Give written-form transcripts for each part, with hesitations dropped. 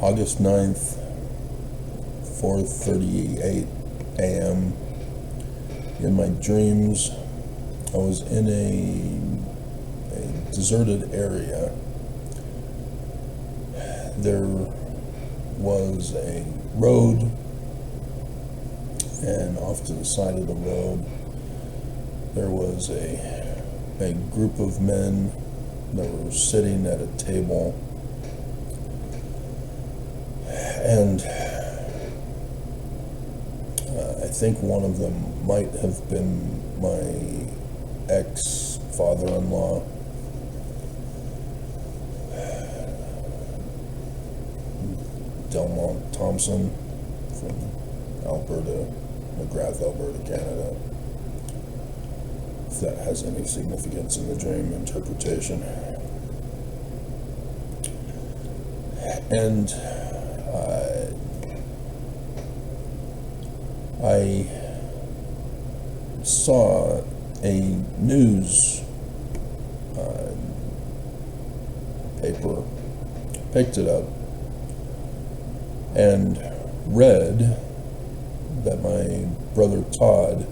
August 9th, 4:38 a.m. In my dreams, I was in a deserted area. There was a road, and off to the side of the road, there was a group of men that were sitting at a table, and I think one of them might have been my ex-father-in-law. Dallin Thompson from Alberta, McGrath, Alberta, Canada. If that has any significance in the dream interpretation. And I saw a news paper, picked it up, and read that my brother Todd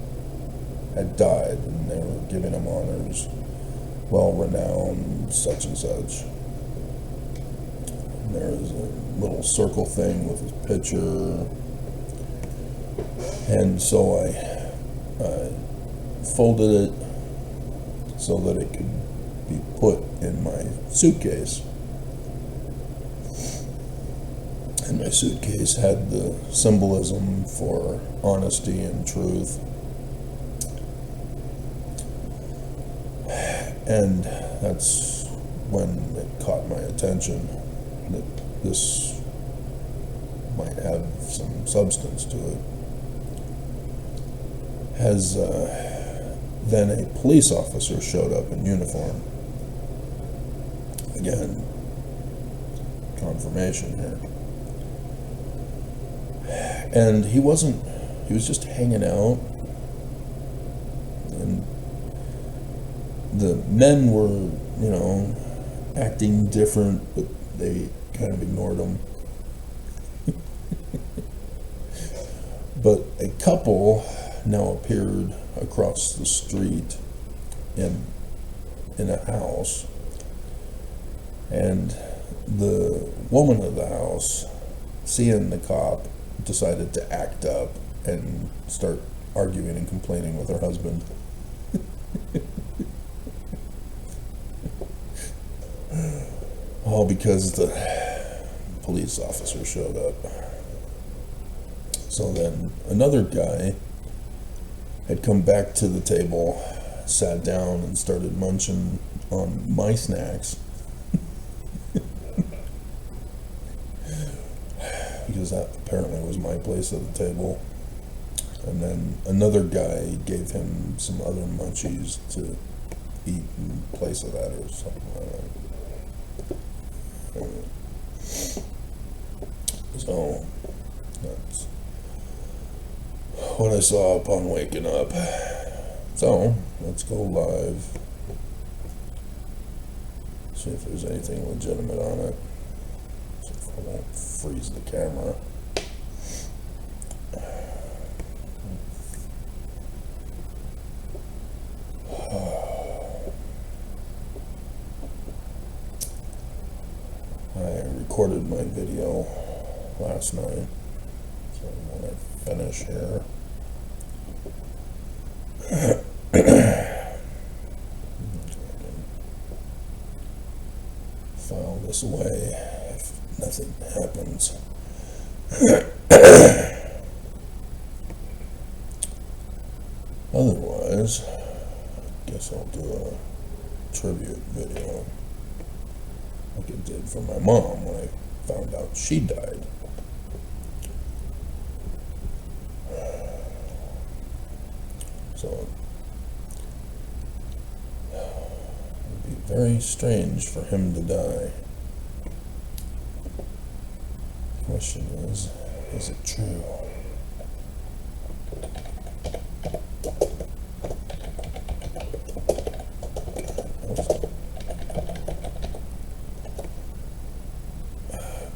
had died, and they were giving him honors, well-renowned, such and such. And there was a little circle thing with his picture, and so I folded it so that it could be put in my suitcase. And my suitcase had the symbolism for honesty and truth. And that's when it caught my attention that this might have some substance to it. As then a police officer showed up in uniform. Again, confirmation here. And he was just hanging out, and the men were, acting different, but they kind of ignored him. But a couple now appeared across the street in a house, and the woman of the house, seeing the cop, decided to act up and start arguing and complaining with her husband. All because the police officer showed up. So then another guy had come back to the table, sat down, and started munching on my snacks. Because that apparently was my place at the table. And then another guy gave him some other munchies to eat in place of that or something like that. So that's what I saw upon waking up. So let's go live. See if there's anything legitimate on it. See if I won't freeze the camera. I recorded my video last night, so when I finish here, file this away if nothing happens. Otherwise, I guess I'll do a tribute video like I did for my mom when I found out she died. So it'd be very strange for him to die. The question is it true?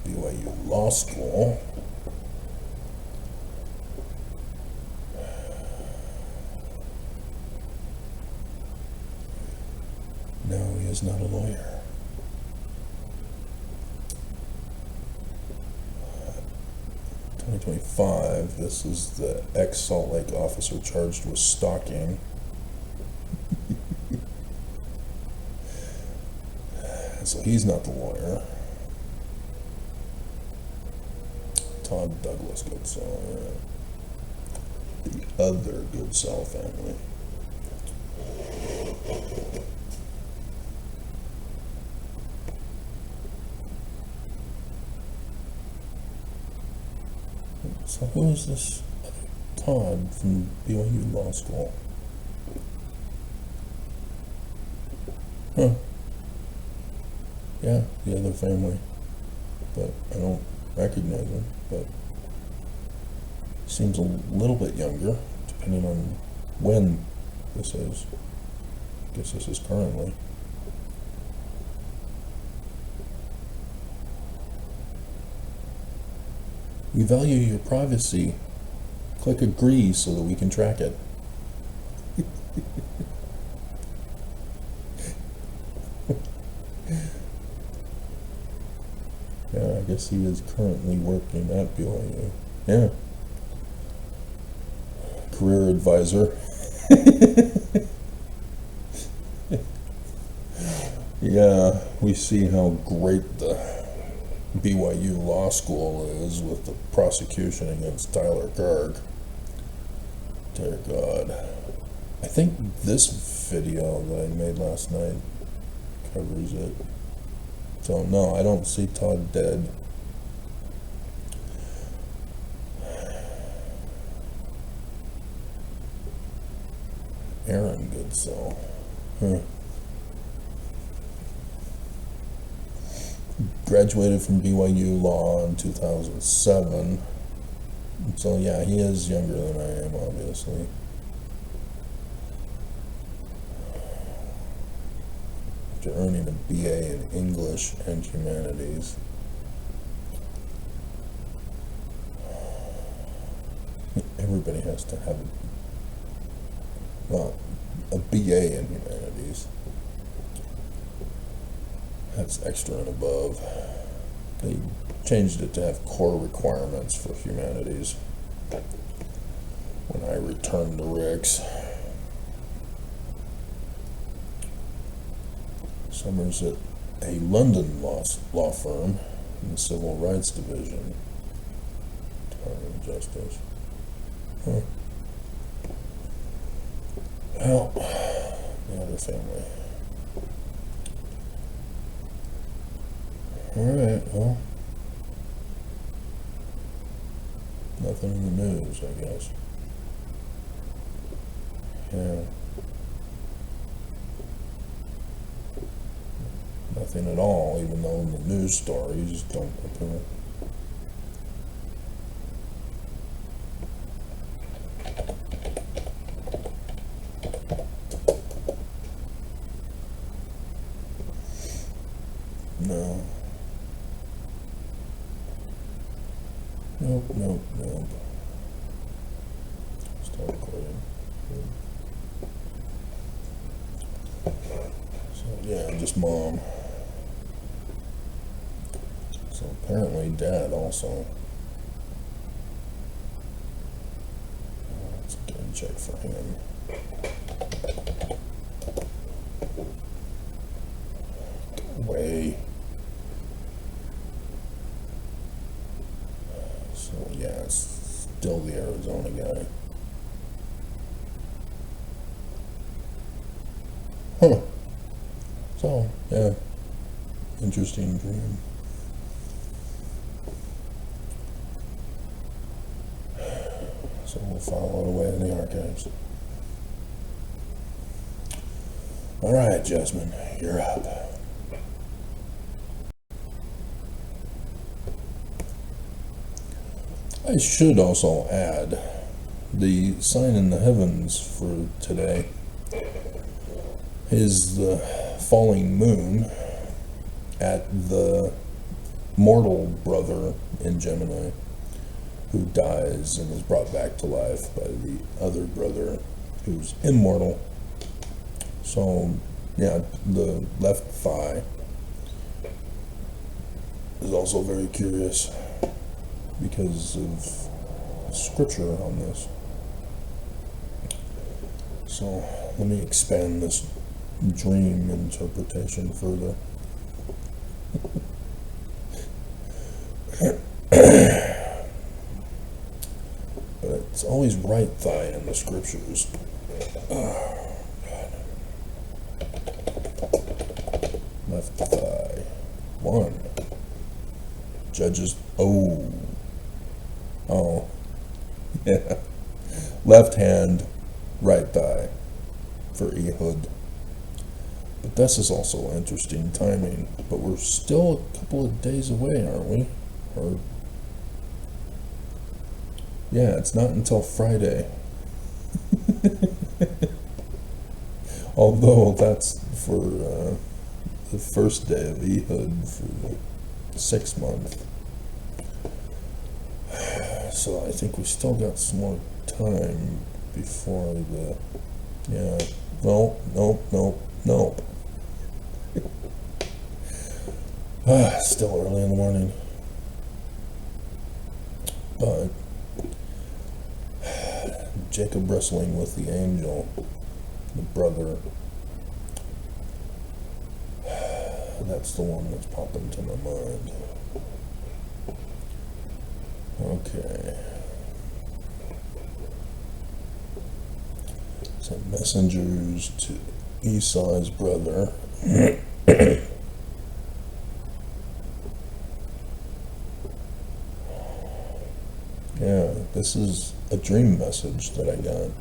BYU Law school. No, he is not a lawyer. 2025, this is the ex-Salt Lake officer charged with stalking. So he's not the lawyer. Todd Douglas Goodsell, yeah. The other Goodsell family. So who is this Todd from BYU Law School? Huh. Yeah, the other family. But I don't recognize him, but seems a little bit younger, depending on when this is. I guess this is currently. We value your privacy. Click agree so that we can track it. Yeah, I guess he is currently working at BYU. Yeah. Career advisor. Yeah, we see how great the BYU Law School is with the prosecution against Tyler Kirk. Dear God. I think this video that I made last night covers it. So no, I don't see Todd dead. Aaron Goodsell. Huh. Graduated from BYU Law in 2007. So yeah, he is younger than I am, obviously. After earning a BA in English and Humanities. Everybody has to have a BA in Humanities. That's extra and above. They changed it to have core requirements for Humanities when I returned to Rick's. Summers at a London law firm in the Civil Rights Division. Department of Justice. Huh. Well, the other family. Alright, well, nothing in the news, I guess. Yeah. Nothing at all, even though the news stories don't appear. No. Nope. Start recording. So yeah, just mom. So apparently dad also. Let's get a check for him. Go away. So yeah, it's still the Arizona guy. Huh. So, yeah. Interesting dream. So we'll file it away in the archives. Alright, Jasmine, you're up. I should also add the sign in the heavens for today is the falling moon at the mortal brother in Gemini who dies and is brought back to life by the other brother who's immortal. So, yeah, the left thigh is also very curious because of scripture on this. So, let me expand this dream interpretation further. But it's always right thigh in the scriptures. Oh, God. Left thigh. 1. Judges. Oh. Yeah. Left hand, right thigh for Ehud. But this is also interesting timing. But we're still a couple of days away, aren't we? Or yeah, it's not until Friday. Although that's for the first day of Ehud for the 6th month. So I think we still got some more time before the, yeah, nope. Still early in the morning. But Jacob wrestling with the angel, the brother, that's the one that's popping to my mind. Okay. So messengers to Esau's brother. Yeah, this is a dream message that I got.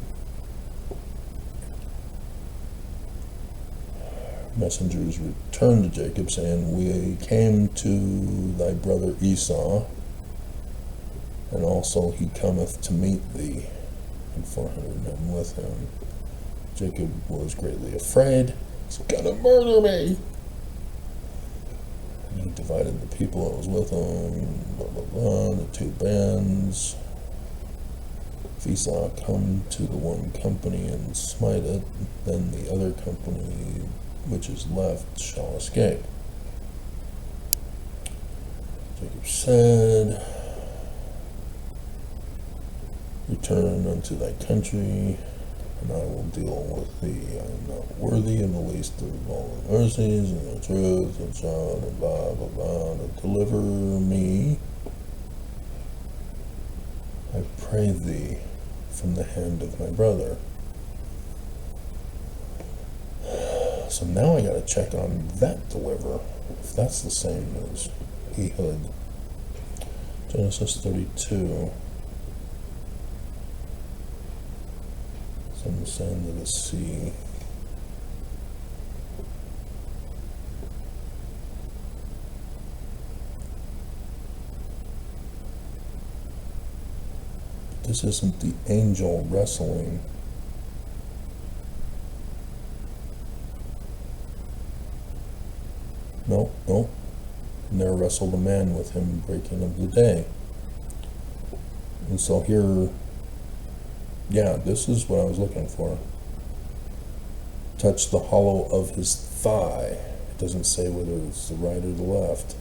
Messengers returned to Jacob, saying, "We came to thy brother Esau, and also he cometh to meet thee, and 400 men with him." Jacob was greatly afraid. He's gonna murder me. And he divided the people that was with him, blah, blah, blah, the 2 bands. If Esau come to the one company and smite it, then the other company which is left shall escape. Jacob said, "Return unto thy country, and I will deal with thee. I am not worthy of the least of all the mercies and the truth and so and blah blah blah to deliver me. I pray thee from the hand of my brother." So now I gotta check on that deliver, if that's the same as Ehud. Genesis 32. From the sand of the sea. This isn't the angel wrestling. Nope. And there wrestled a man with him, breaking of the day. And so here, yeah, this is what I was looking for. Touch the hollow of his thigh. It doesn't say whether it's the right or the left.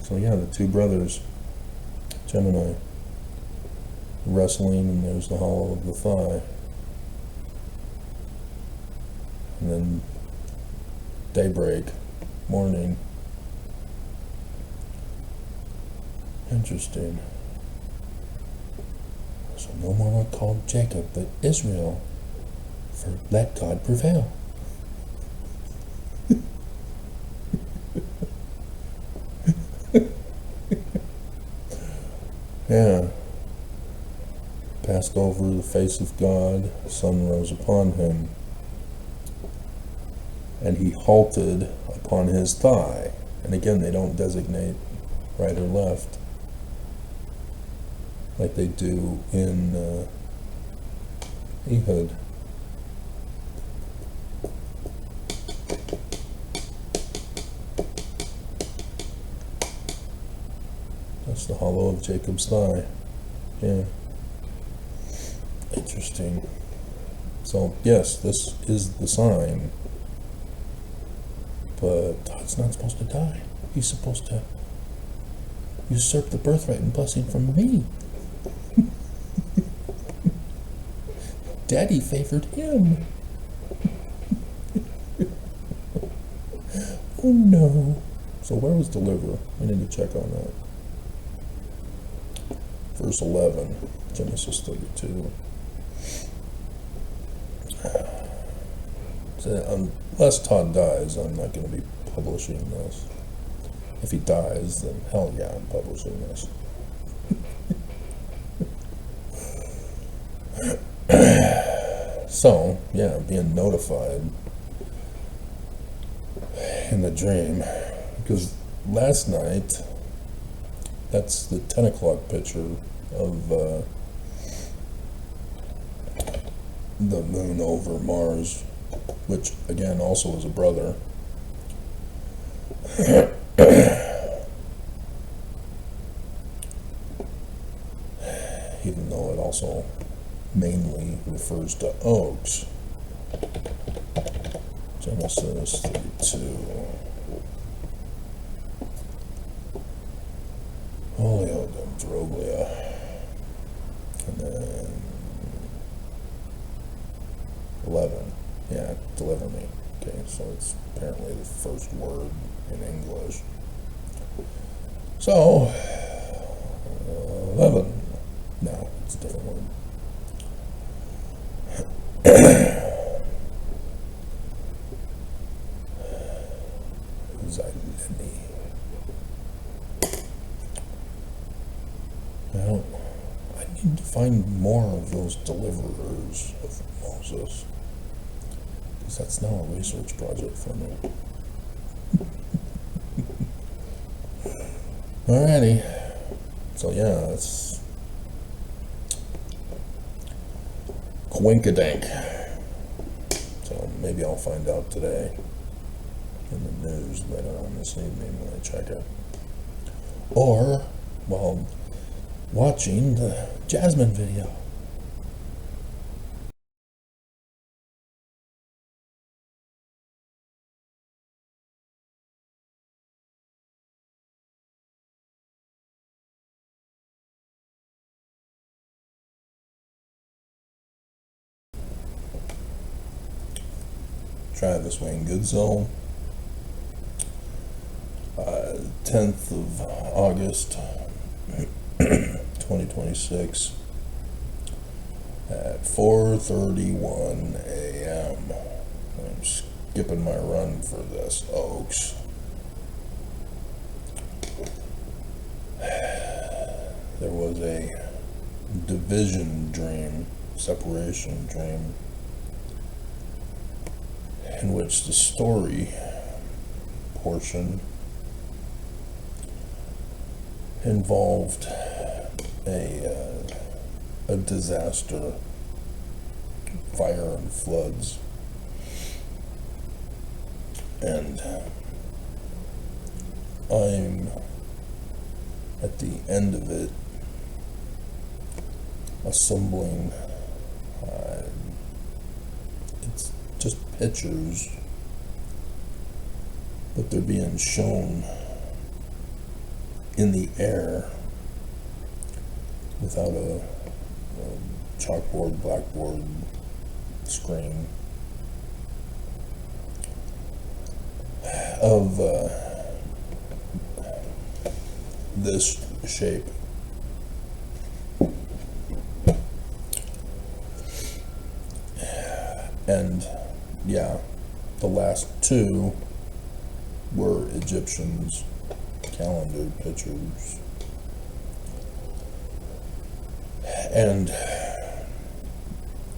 So yeah, the 2 brothers, Gemini, wrestling, and there's the hollow of the thigh. And then daybreak, morning. Interesting. So no more one called Jacob, but Israel, for let God prevail. Yeah. Passed over the face of God, the sun rose upon him, and he halted upon his thigh. And again, they don't designate right or left like they do in Ehud. hollow of Jacob's thigh. Yeah. Interesting. So, yes, this is the sign. But Todd's not supposed to die. He's supposed to usurp the birthright and blessing from me. Daddy favored him. Oh no. So where was deliver? We need to check on that. Verse 11, Genesis 32. So, unless Todd dies, I'm not going to be publishing this. If he dies, then hell yeah, I'm publishing this. So, yeah, being notified in the dream, because last night, that's the 10 o'clock picture of the moon over Mars, which again also is a brother. Even though it also mainly refers to oaks. Genesis 32. Oleodendroblia. And then 11. Yeah, deliver me. Okay, so it's apparently the first word in English. So, 11. No, it's a different word. Zileni. Well, I need to find more of those deliverers of Moses, because that's now a research project for me. Alrighty. So yeah, it's Quinkadink. So maybe I'll find out today in the news later on this evening when I check it. Or while watching the Jasmine video. Travis Wayne Goodsell, 10th of August, 2026, at 4:31 a.m. I'm skipping my run for this, Oaks. There was a division dream, separation dream, in which the story portion involved a disaster, fire and floods, and I'm at the end of it assembling. It's just pictures, but they're being shown in the air without a chalkboard, blackboard, screen of this shape. And yeah, the last two were Egyptians calendar pictures, and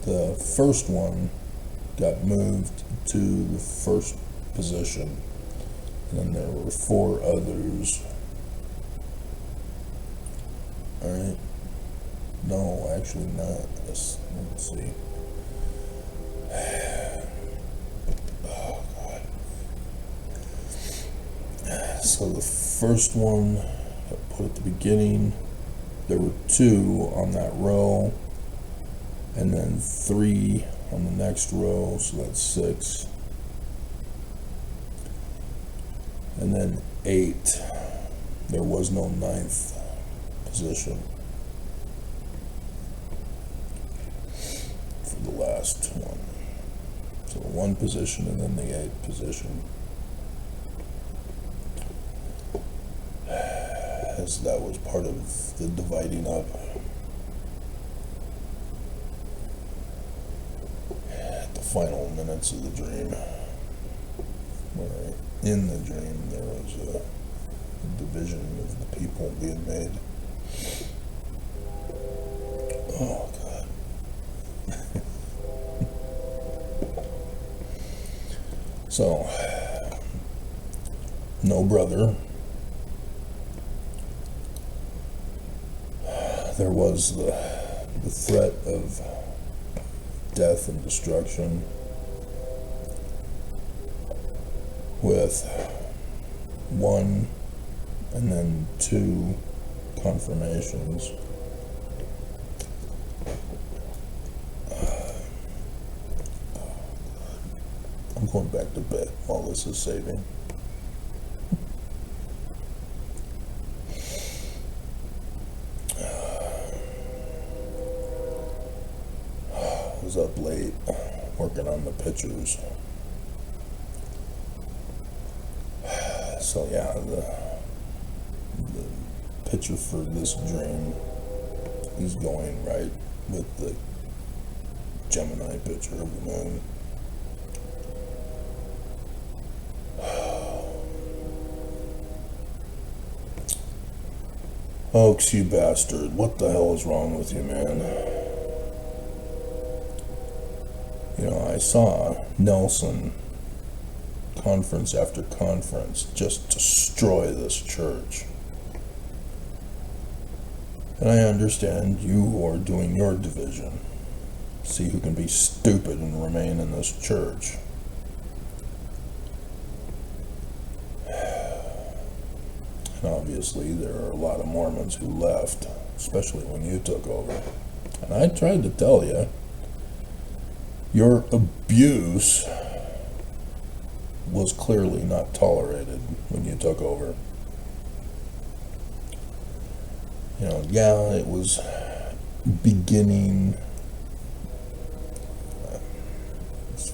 the first one got moved to the first position, and then there were 4 others. Alright, no, actually not. Let's see. Oh God. So the first one put at the beginning. There were 2 on that row, and then 3 on the next row, so that's 6. And then 8. There was no 9th position for the last one. So 1 position and then the 8th position. As that was part of the dividing up. At the final minutes of the dream, where in the dream there was a division of the people being made. Oh God. So, no brother. There was the threat of death and destruction, with 1 and then 2 confirmations. I'm going back to bed while this is saving. I was up late working on the pictures. So yeah, the picture for this dream is going right with the Gemini picture of the moon. Oaks, you bastard. What the hell is wrong with you, man? You know, I saw Nelson, conference after conference, just destroy this church. And I understand you are doing your division. See who can be stupid and remain in this church. And obviously there are a lot of Mormons who left, especially when you took over. And I tried to tell you, your abuse was clearly not tolerated when you took over. You know, yeah, it was beginning as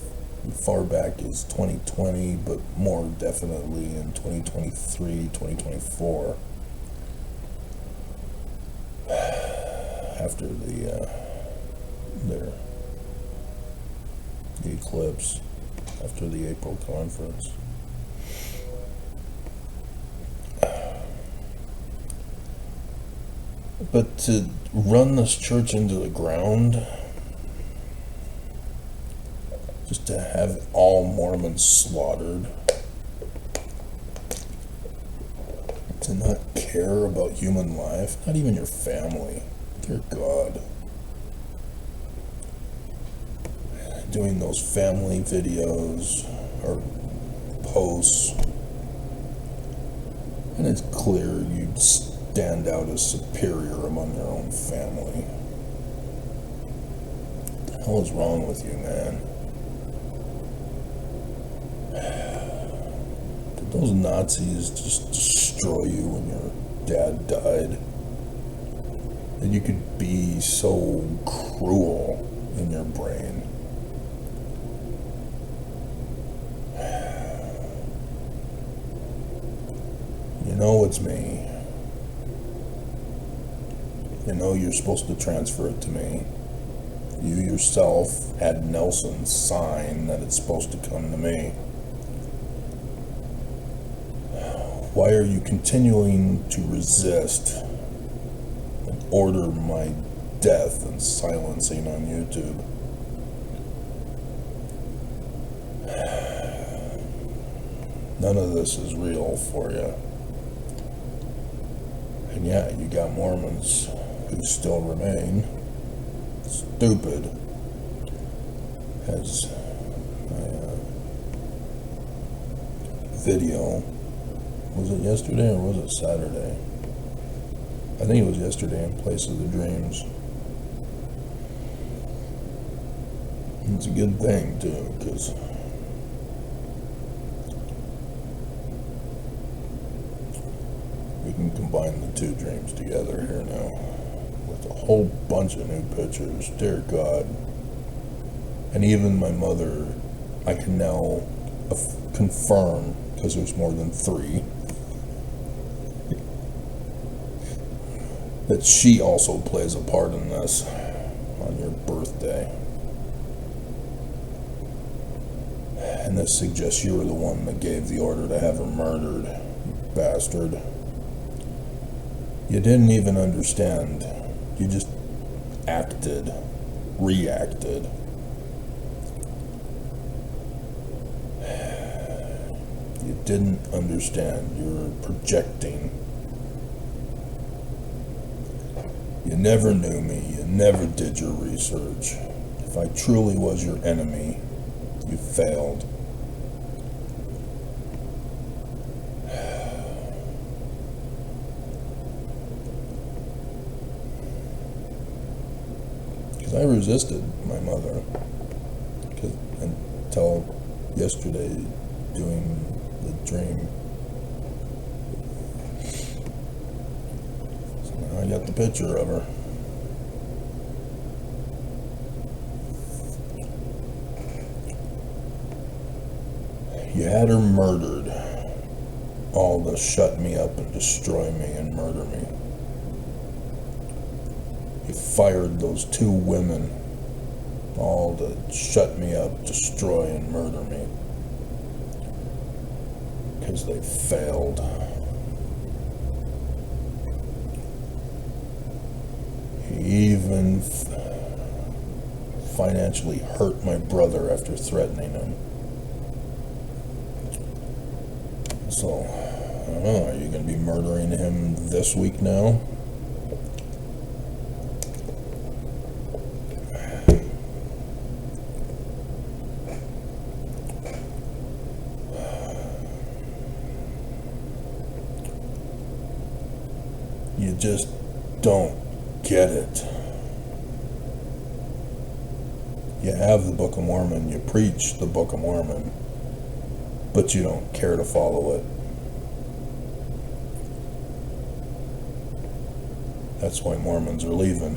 far back as 2020, but more definitely in 2023, 2024, after the eclipse, after the April conference. But to run this church into the ground, just to have all Mormons slaughtered, to not care about human life, not even your family, dear God. Doing those family videos or posts, and it's clear you'd stand out as superior among your own family. What the hell is wrong with you, man? Did those Nazis just destroy you when your dad died? That you could be so cruel in your brain? You know it's me. You know you're supposed to transfer it to me. You yourself had Nelson sign that it's supposed to come to me. Why are you continuing to resist and order my death and silencing on YouTube? None of this is real for you. And yeah, you got Mormons who still remain stupid, as video, was it yesterday or was it Saturday? I think it was yesterday in Place of the Dreams. It's a good thing, too, because we can combine the two dreams together here now with a whole bunch of new pictures. Dear God. And even my mother, I can now confirm, because there's more than 3, that she also plays a part in this on your birthday. And this suggests you were the one that gave the order to have her murdered, you bastard. You didn't even understand. You just acted, reacted. You didn't understand. You're projecting. You never knew me. You never did your research. If I truly was your enemy, you failed. Because I resisted my mother until yesterday doing the dream. So now I got the picture of her. You had her murdered, all to shut me up and destroy me and murder me. You fired those 2 women, all to shut me up, destroy and murder me. Because they failed. He even financially hurt my brother after threatening him. So, I don't know, are you going to be murdering him this week now? You just don't get it. You have the Book of Mormon, you preach the Book of Mormon, but you don't care to follow it. That's why Mormons are leaving.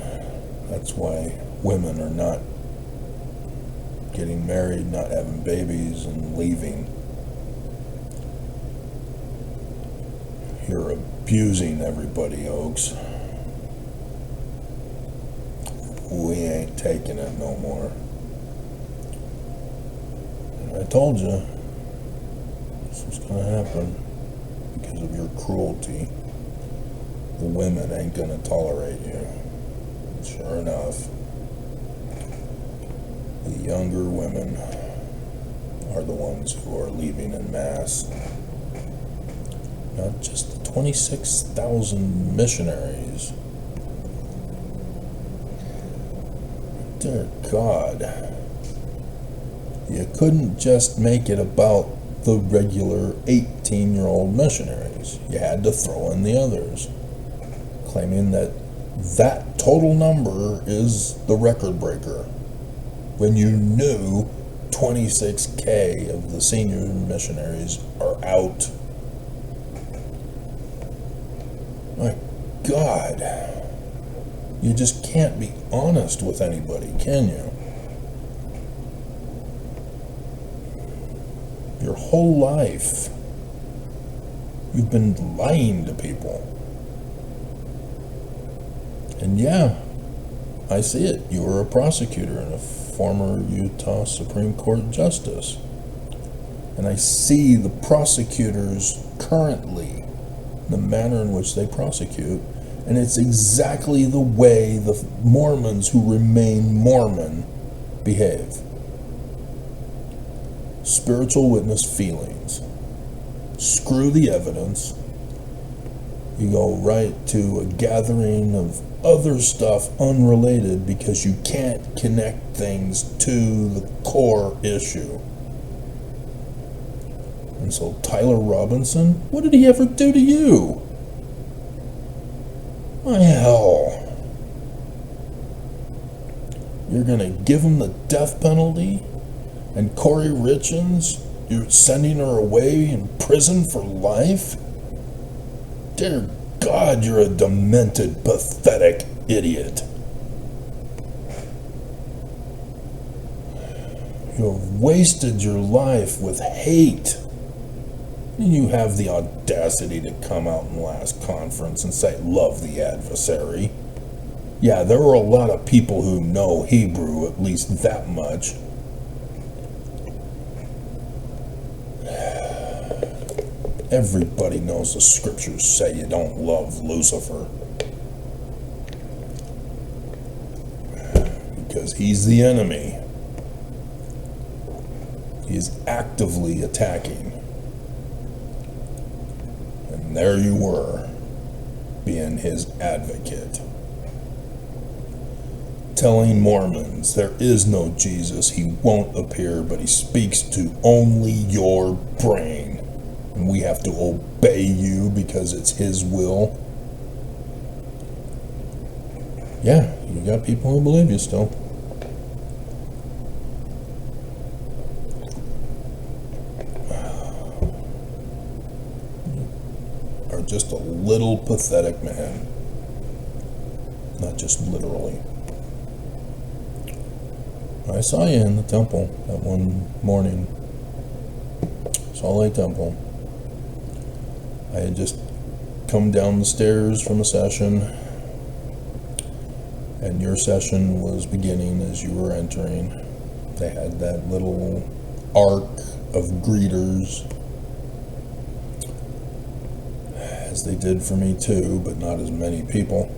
That's why women are not getting married, not having babies, and leaving. You're abusing everybody, Oaks. We ain't taking it no more. And I told you this was gonna happen because of your cruelty. The women ain't gonna tolerate you. Sure enough, the younger women are the ones who are leaving en masse. Not just the 26,000 missionaries. Dear God, you couldn't just make it about the regular 18-year-old missionaries. You had to throw in the others, claiming that that total number is the record breaker, when you knew 26K of the senior missionaries are out. My God, you just can't be honest with anybody, can you? Your whole life, you've been lying to people. And yeah, I see it. You were a prosecutor and a former Utah Supreme Court justice. And I see the prosecutors currently, the manner in which they prosecute, and it's exactly the way the Mormons who remain Mormon behave. Spiritual witness feelings. Screw the evidence. You go right to a gathering of other stuff unrelated because you can't connect things to the core issue. And so Tyler Robinson, what did he ever do to you? My hell. You're gonna give him the death penalty? And Corey Richins, you're sending her away in prison for life? Dear God, you're a demented, pathetic idiot. You have wasted your life with hate. And you have the audacity to come out in last conference and say, love the adversary. Yeah, there were a lot of people who know Hebrew, at least that much. Everybody knows the scriptures say you don't love Lucifer. Because he's the enemy. He is actively attacking. And there you were, being his advocate. Telling Mormons there is no Jesus, he won't appear, but he speaks to only your brain. And we have to obey you because it's his will. Yeah, you got people who believe you still. You are just a little pathetic man. Not just literally. I saw you in the temple that one morning. Salt Lake Temple. I had just come down the stairs from a session, and your session was beginning as you were entering. They had that little arc of greeters, as they did for me too, but not as many people.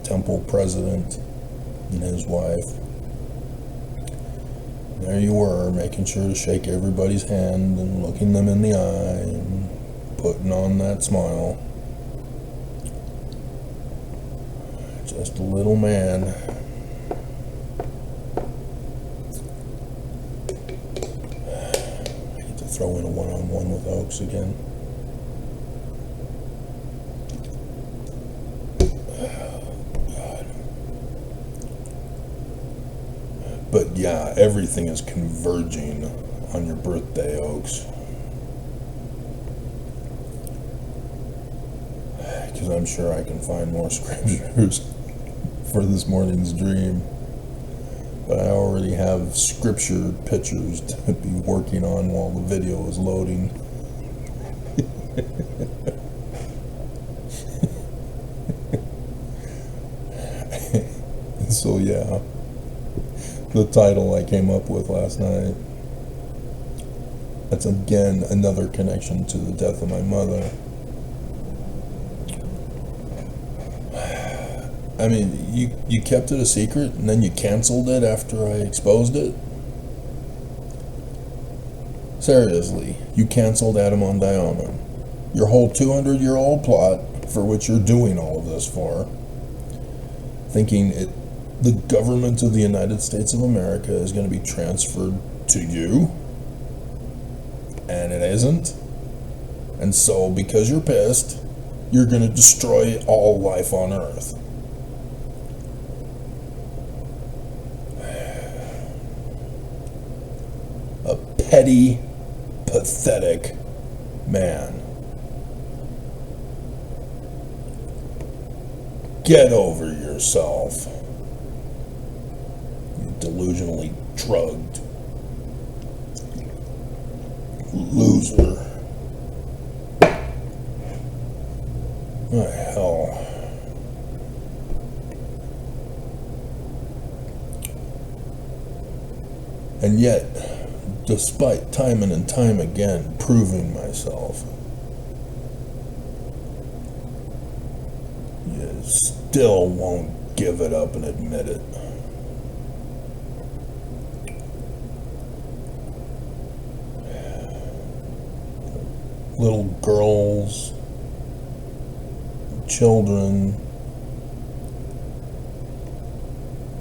Temple president and his wife. There you were, making sure to shake everybody's hand and looking them in the eye and putting on that smile. Just a little man. I get to throw in a one-on-one with Oaks again. But yeah, everything is converging on your birthday, Oaks. Because I'm sure I can find more scriptures for this morning's dream. But I already have scripture pictures to be working on while the video is loading. So yeah. The title I came up with last night. That's again another connection to the death of my mother. I mean, you kept it a secret and then you canceled it after I exposed it? Seriously, you canceled Adam-Ondi-Ahman. Your whole 200-year-old plot for which you're doing all of this for. Thinking the government of the United States of America is going to be transferred to you, and it isn't. And so, because you're pissed, you're going to destroy all life on Earth. A petty, pathetic man. Get over yourself. Delusionally drugged loser. What the hell? And yet, despite time and time again proving myself, you still won't give it up and admit it. Little girls, children,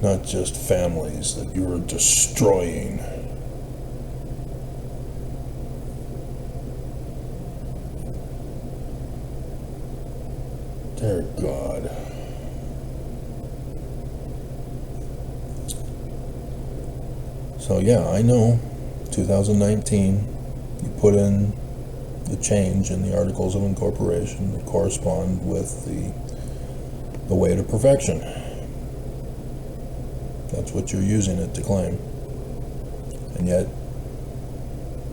not just families that you are destroying. So yeah, I know, 2019, you put in the change in the Articles of Incorporation that correspond with the way to perfection. That's what you're using it to claim. And yet,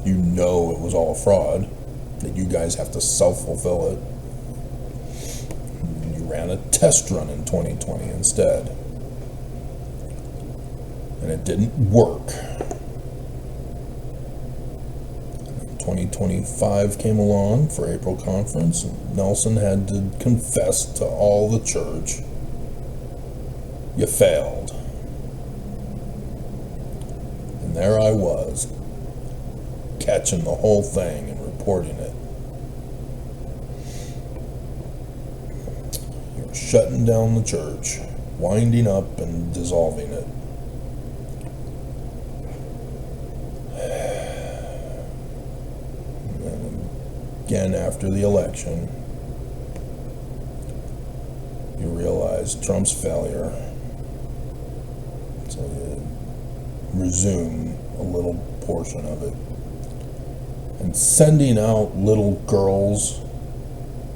you know it was all fraud, that you guys have to self-fulfill it. And you ran a test run in 2020 instead. And it didn't work. 2025 came along for April conference, and Nelson had to confess to all the church, you failed. And there I was, catching the whole thing and reporting it. You're shutting down the church, winding up and dissolving it. Again, after the election, you realize Trump's failure, so you resume a little portion of it. And sending out little girls,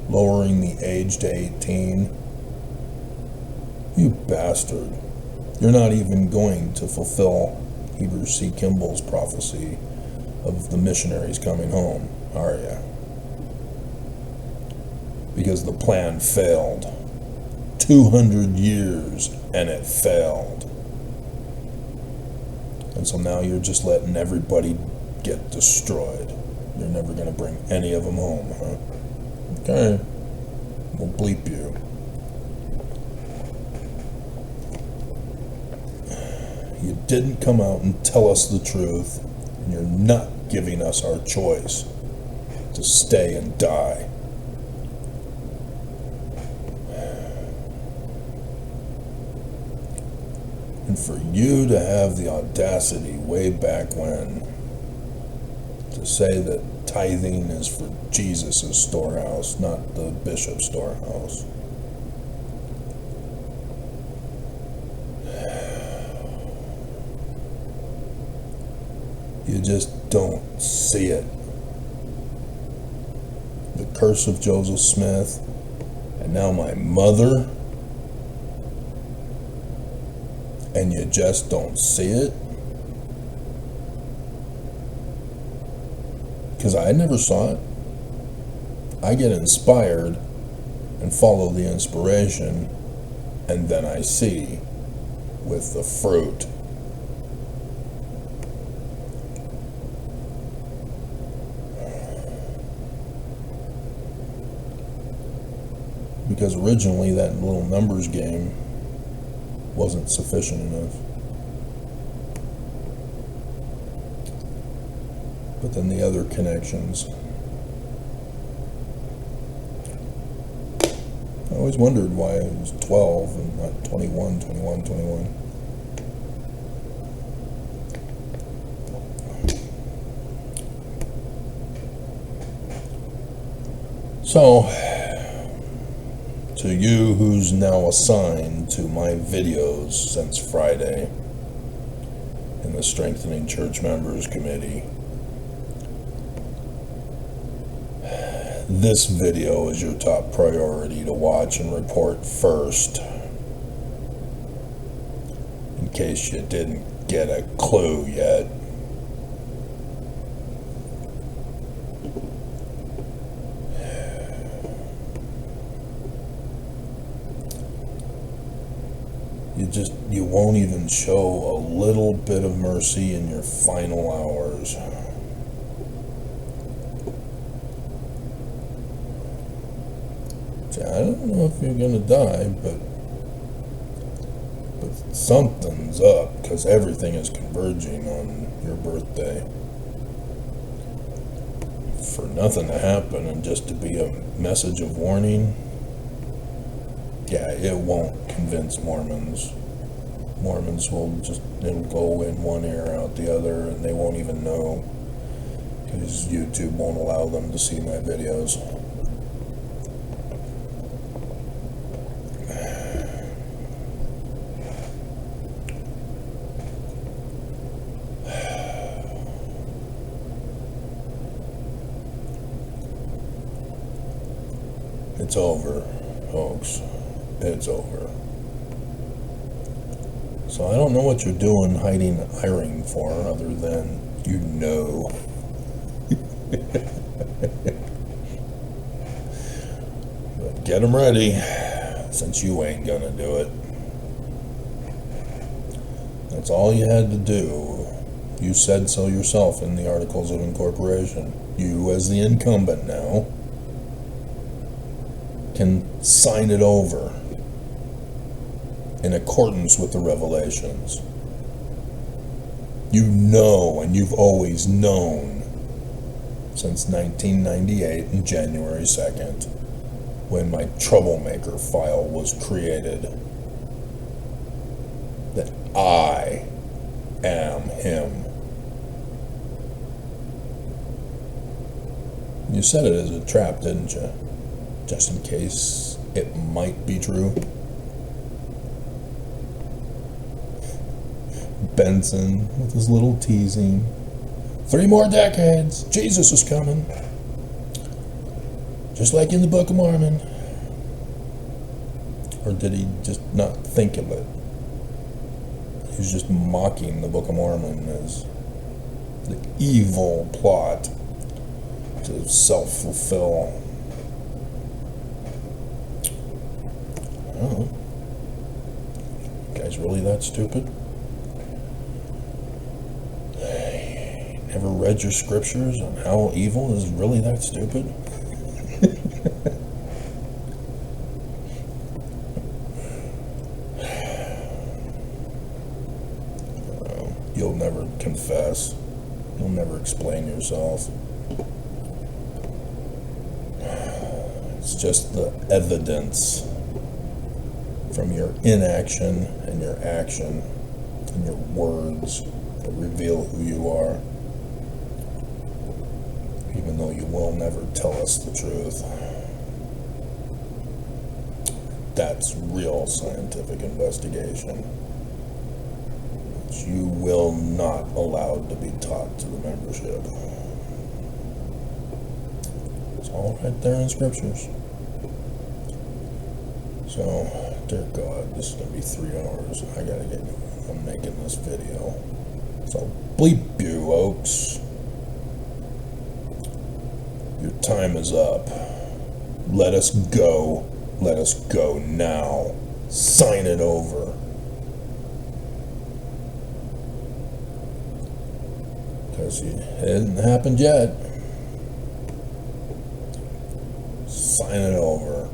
lowering the age to 18, you bastard. You're not even going to fulfill Heber C. Kimball's prophecy of the missionaries coming home, are you? Because the plan failed. 200 years and it failed. And so now you're just letting everybody get destroyed. You're never going to bring any of them home, huh? Okay. We'll bleep you. You didn't come out and tell us the truth, and you're not giving us our choice to stay and die. And for you to have the audacity way back when to say that tithing is for Jesus' storehouse, not the bishop's storehouse. You just don't see it. The curse of Joseph Smith, and now my mother, and you just don't see it? Because I never saw it. I get inspired and follow the inspiration, and then I see with the fruit. Because originally that little numbers game wasn't sufficient enough. But then the other connections. I always wondered why it was 12 and not 21. So, to you who's now assigned to my videos since Friday in the Strengthening Church Members Committee, this video is your top priority to watch and report first, in case you didn't get a clue yet. You won't even show a little bit of mercy in your final hours. See, I don't know if you're gonna die, but something's up, because everything is converging on your birthday. For nothing to happen and just to be a message of warning, yeah, it won't convince Mormons. Mormons it'll go in one ear, out the other, and they won't even know, because YouTube won't allow them to see my videos. It's over, folks. It's over. So I don't know what you're doing hiding hiring for other than you know. But get them ready, since you ain't gonna do it. That's all you had to do. You said so yourself in the Articles of Incorporation. You, as the incumbent now, can sign it over in accordance with the revelations. You know, and you've always known since 1998 and January 2nd, when my troublemaker file was created, that I am him. You said it as a trap, didn't you? Just in case it might be true. Benson with his little teasing. 3 more decades. Jesus is coming. Just like in the Book of Mormon. Or did he just not think of it? He was just mocking the Book of Mormon as the evil plot to self-fulfill. Oh, you guys really that stupid? Never read your scriptures on how evil is really that stupid? You'll never confess. You'll never explain yourself. It's just the evidence from your inaction and your action and your words that reveal who you are. Even though you will never tell us the truth. That's real scientific investigation. Which you will not allow to be taught to the membership. It's all right there in scriptures. So, dear God, this is going to be 3 hours. I gotta get going. I'm making this video. So, bleep you, Oaks. Your time is up. Let us go. Let us go now. Sign it over. Because it hasn't happened yet. Sign it over.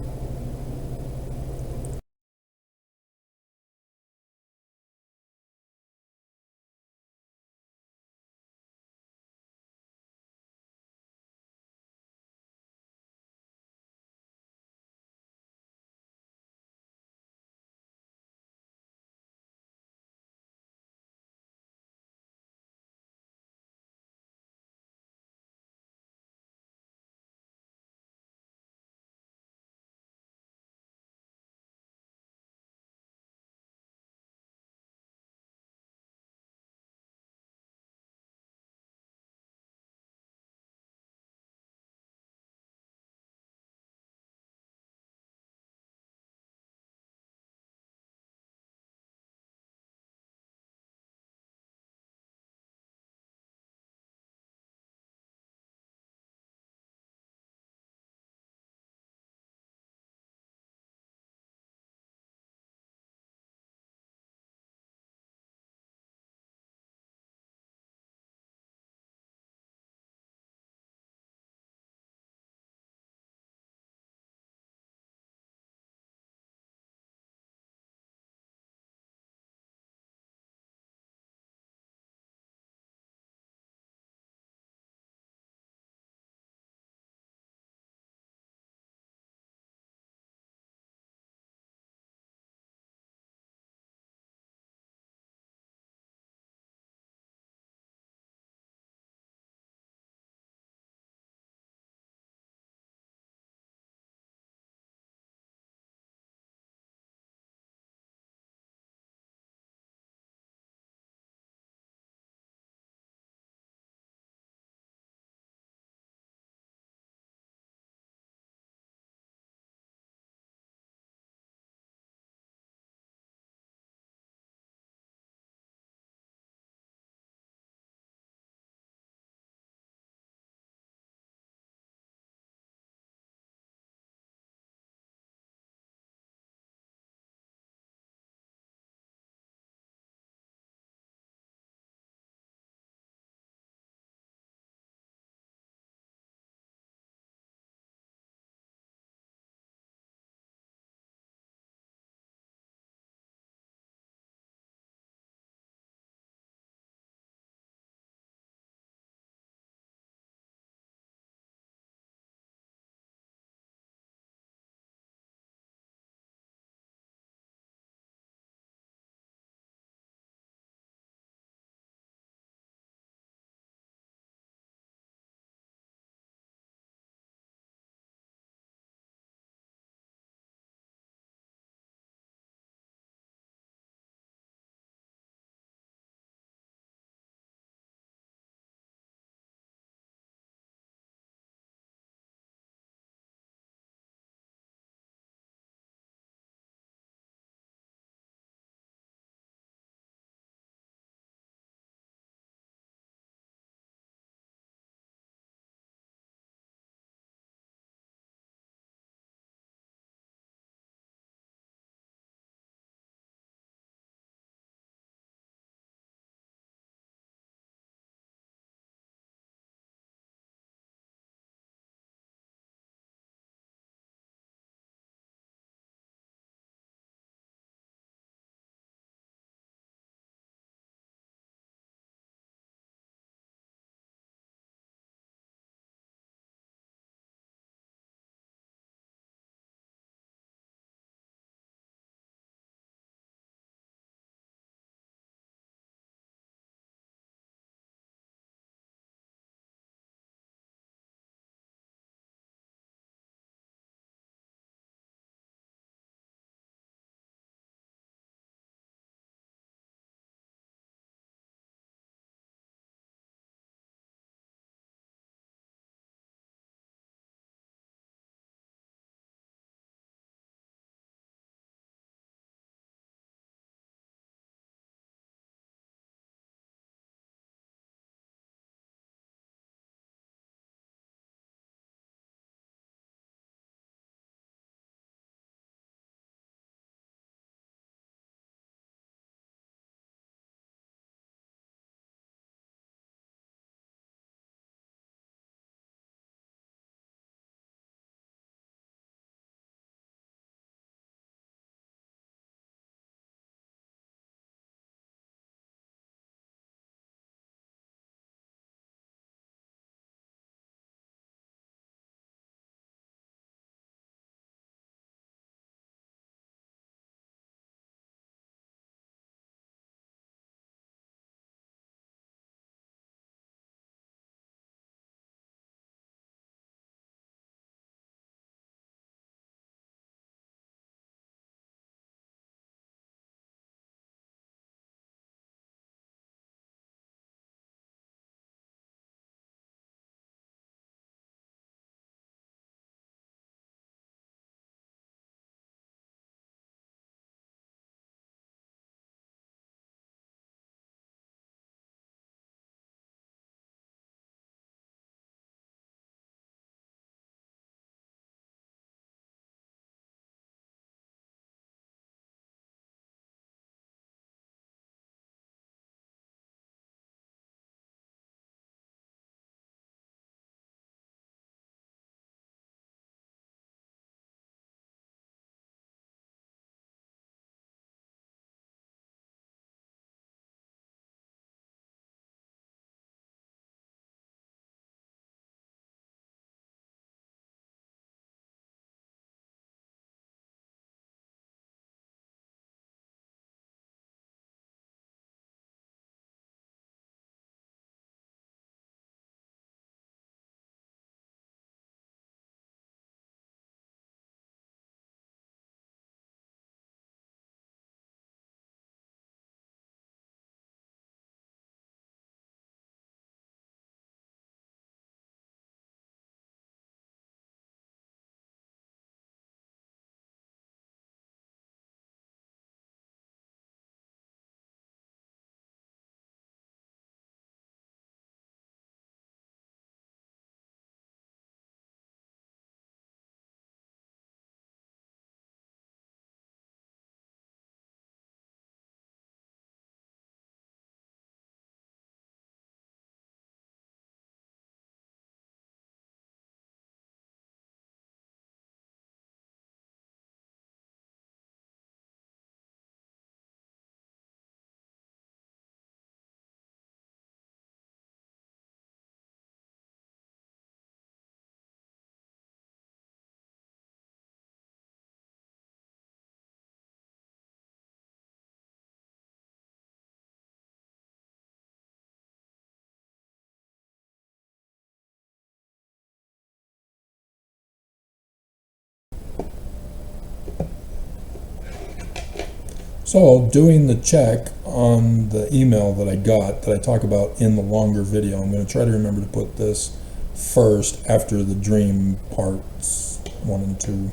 So, doing the check on the email that I got, that I talk about in the longer video, I'm going to try to remember to put this first after the dream parts 1 and 2,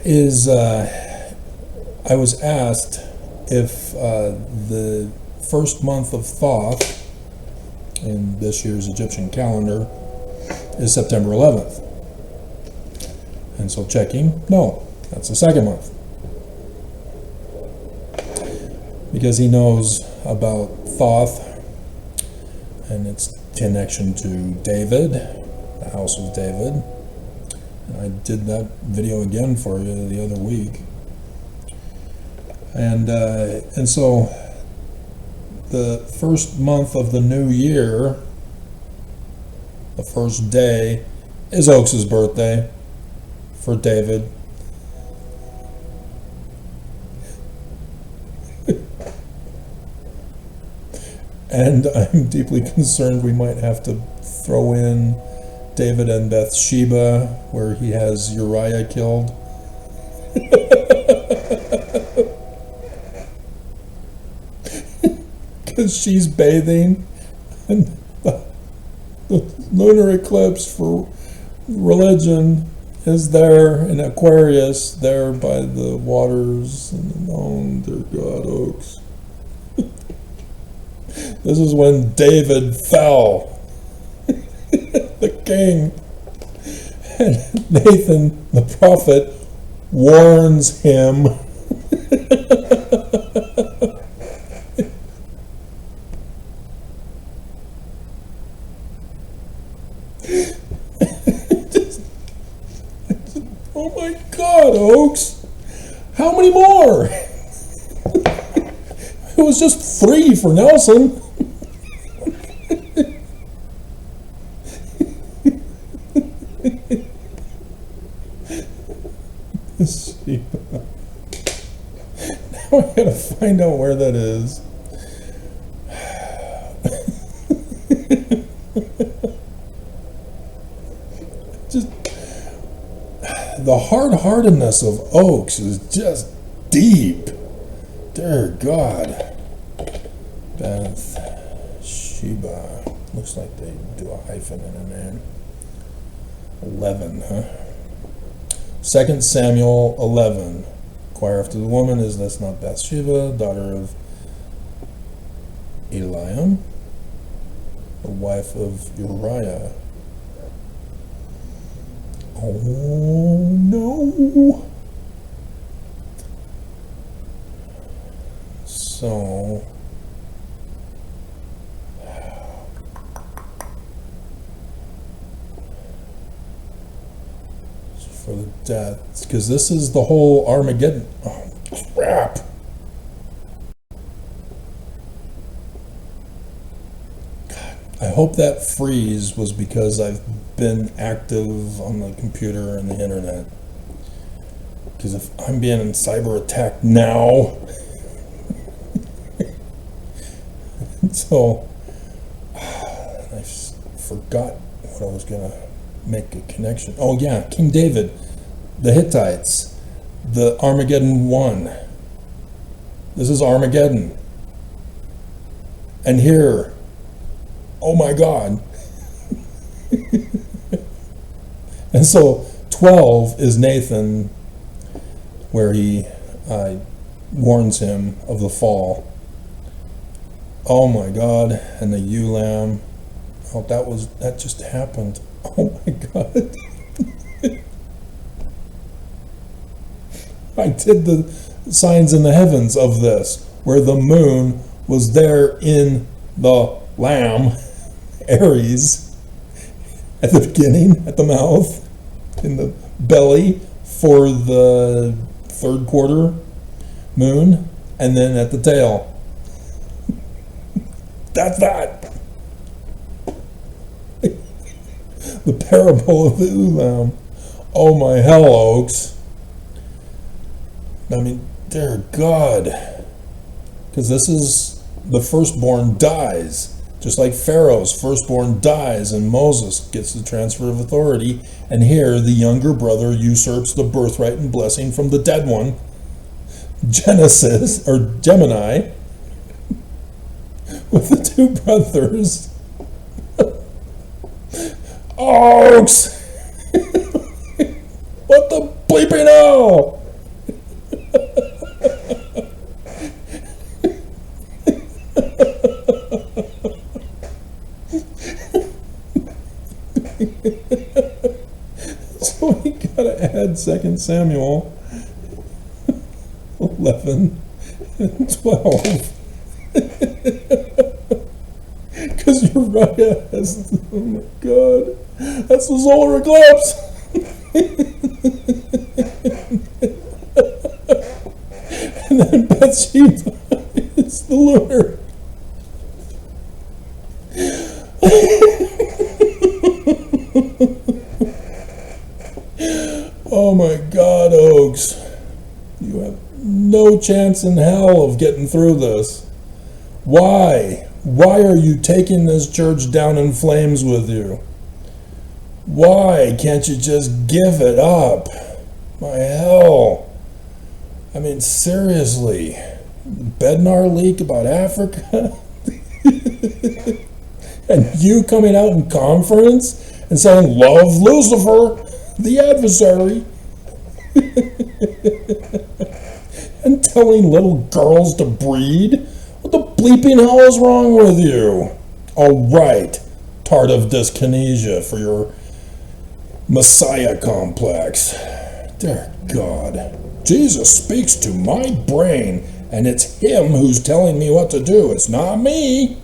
is I was asked if the first month of Thoth in this year's Egyptian calendar is September 11th. And so checking, no, that's the second month. Because he knows about Thoth and its connection to David, the house of David. And I did that video again for you the other week. And so the first month of the new year, the first day, is Oaks' birthday for David. And I'm deeply concerned we might have to throw in David and Bathsheba, where he has Uriah killed. Because she's bathing, and the lunar eclipse for religion is there in Aquarius, there by the waters, and oh dear God, Oaks. This is when David fell, the king, and Nathan, the prophet, warns him. Oh my God, Oaks! How many more? It was just 3 for Nelson. Now I gotta find out where that is. Just the hard-heartedness of Oaks is just deep. Dear God. Bathsheba. Looks like they do a hyphen in her name. 11, huh? 2 Samuel 11. Inquire after the woman, is this not Bathsheba, daughter of Eliam, the wife of Uriah? Oh no. So for the death, because this is the whole Armageddon. Oh crap. God, I hope that freeze was because I've been active on the computer and the internet. Because if I'm being cyber attacked now, so I forgot what I was gonna make a connection. Oh yeah, King David, the Hittites, the Armageddon 1. This is Armageddon. And here, oh my God. And so 12 is Nathan, where he warns him of the fall. Oh my God, and the ewe lamb. Oh, that just happened. Oh my God. I did the signs in the heavens of this, where the moon was there in the lamb, Aries, at the beginning, at the mouth, in the belly for the 3rd quarter moon, and then at the tail. That's that. The parable of the Ulam. Oh my hell, Oaks. I mean, dear God. Because this is the firstborn dies. Just like Pharaoh's firstborn dies and Moses gets the transfer of authority. And here the younger brother usurps the birthright and blessing from the dead one. Genesis, or Gemini, with the two brothers. Oaks! What the bleeping hell? So we gotta add 2 Samuel 11 and 12. Because you're right, oh my god, that's the solar eclipse. And then Bathsheba is the lunar. Oh my god, Oaks. You have no chance in hell of getting through this. Why? Why are you taking this church down in flames with you? Why can't you just give it up? My hell. I mean, seriously. Bednar leak about Africa? And you coming out in conference and saying, love Lucifer, the adversary. And telling little girls to breed? What the bleeping hell is wrong with you? All right, tart of dyskinesia for your Messiah complex. Dear God, Jesus speaks to my brain, and it's him who's telling me what to do. It's not me.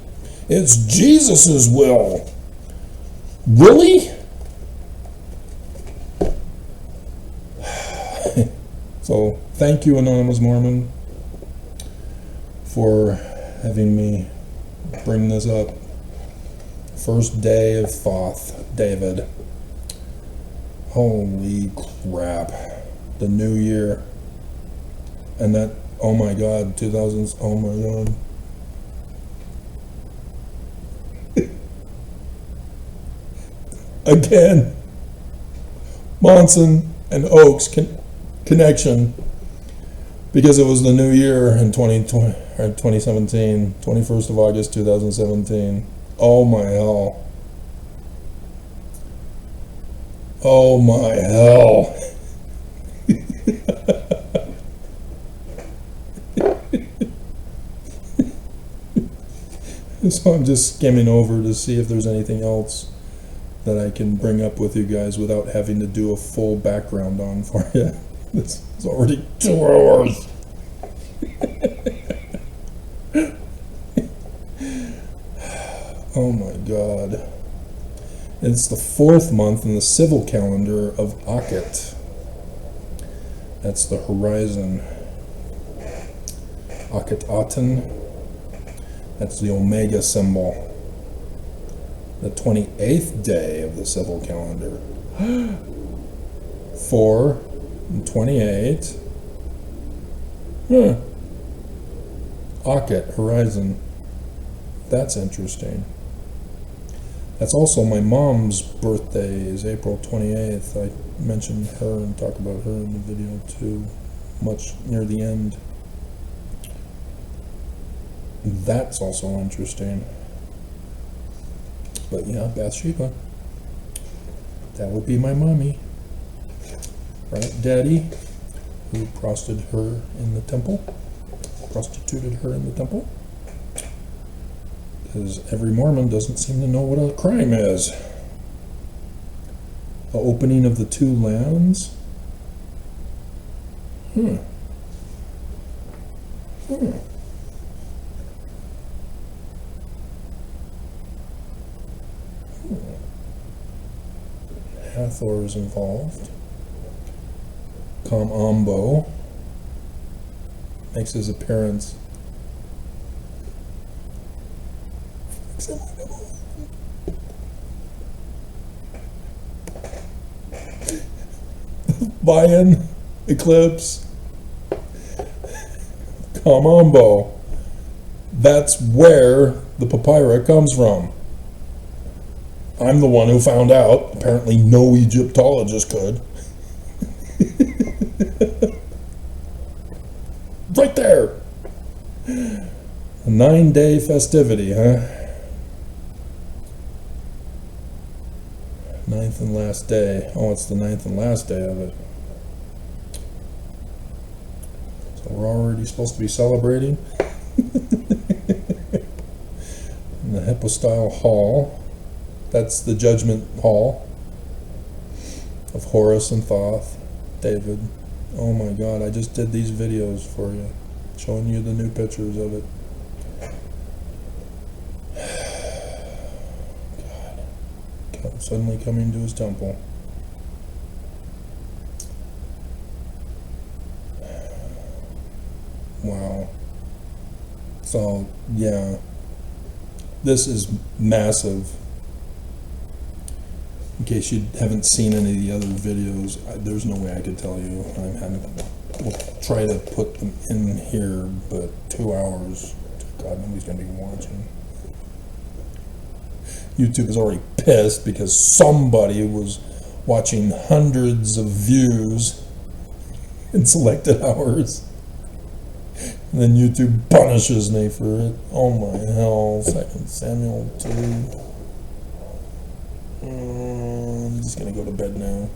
It's Jesus's will. Really? So, thank you, Anonymous Mormon, for having me bring this up. First day of Thoth, David. Holy crap. The new year. And that, oh my god, 2000s, oh my god. Again, Monson and Oaks connection, because it was the new year in 2017, 21st of August 2017. Oh my hell. Oh my hell. So I'm just skimming over to see if there's anything else that I can bring up with you guys without having to do a full background on for you. It's already 2 hours. Oh my god. It's the 4th month in the civil calendar of Akhet. That's the horizon. Akhet Aten. That's the Omega symbol. The 28th day of the civil calendar. 4 and 28. Akhet, horizon. That's interesting. That's also my mom's birthday, is April 28th. I mentioned her and talk about her in the video too, much near the end. That's also interesting. But yeah, Bathsheba. That would be my mommy. Right, Daddy, who prostituted her in the temple. Because every Mormon doesn't seem to know what a crime is. The opening of the 2 lands. Hathor is involved. Ambo makes his appearance. Mayan eclipse. Ambo. That's where the papyri comes from. I'm the one who found out. Apparently no Egyptologist could. Right there! A 9-day festivity, huh? Ninth and last day. Oh, it's the ninth and last day of it. So we're already supposed to be celebrating in the Hippostyle Hall. That's the Judgment Hall of Horus and Thoth, David. Oh my God, I just did these videos for you, showing you the new pictures of it. God, suddenly coming to his temple. Wow. So, yeah, this is massive. In case you haven't seen any of the other videos, there's no way I could tell you. We'll try to put them in here, but 2 hours, God, nobody's going to be watching. YouTube is already pissed because somebody was watching hundreds of views in selected hours. And then YouTube punishes me for it. Oh my hell. 2 Samuel 2. I'm just going to go to bed now.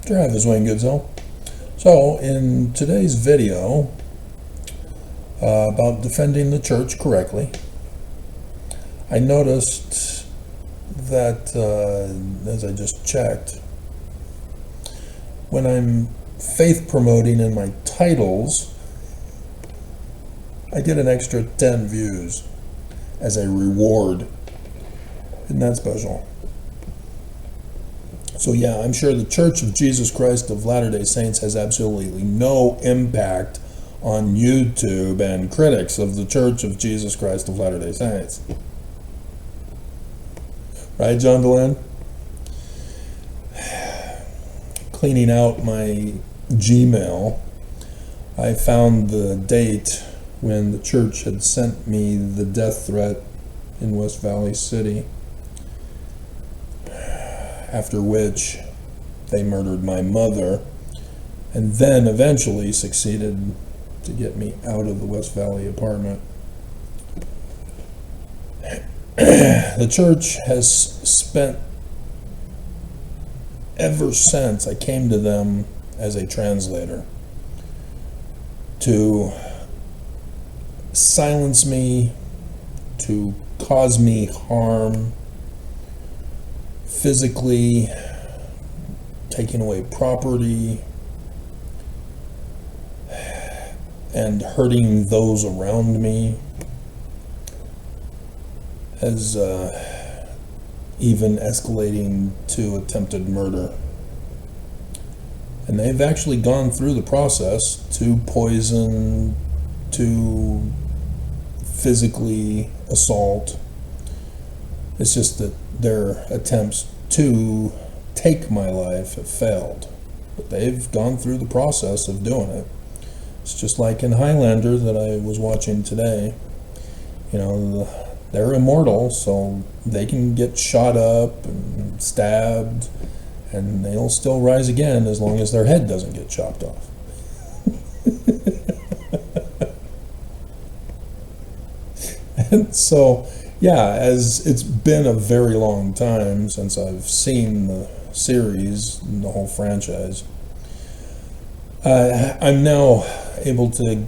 Drive this way, Goodsell. So, in today's video about defending the church correctly, I noticed that, as I just checked, when I'm faith promoting in my titles, I get an extra 10 views as a reward. Isn't that special? So yeah, I'm sure the Church of Jesus Christ of Latter-day Saints has absolutely no impact on YouTube and critics of the Church of Jesus Christ of Latter-day Saints. Right, John Dallin? Cleaning out my Gmail, I found the date when the church had sent me the death threat in West Valley City, after which they murdered my mother and then eventually succeeded to get me out of the West Valley apartment. The church has spent, ever since I came to them as a translator, to silence me, to cause me harm, physically, taking away property, and hurting those around me, as even escalating to attempted murder. And they've actually gone through the process to poison, to physically assault. It's just that their attempts to take my life have failed. But they've gone through the process of doing it. It's just like in Highlander that I was watching today. You know, they're immortal, so they can get shot up and stabbed, and they'll still rise again as long as their head doesn't get chopped off. And so, yeah, as it's been a very long time since I've seen the series, the whole franchise, I'm now able to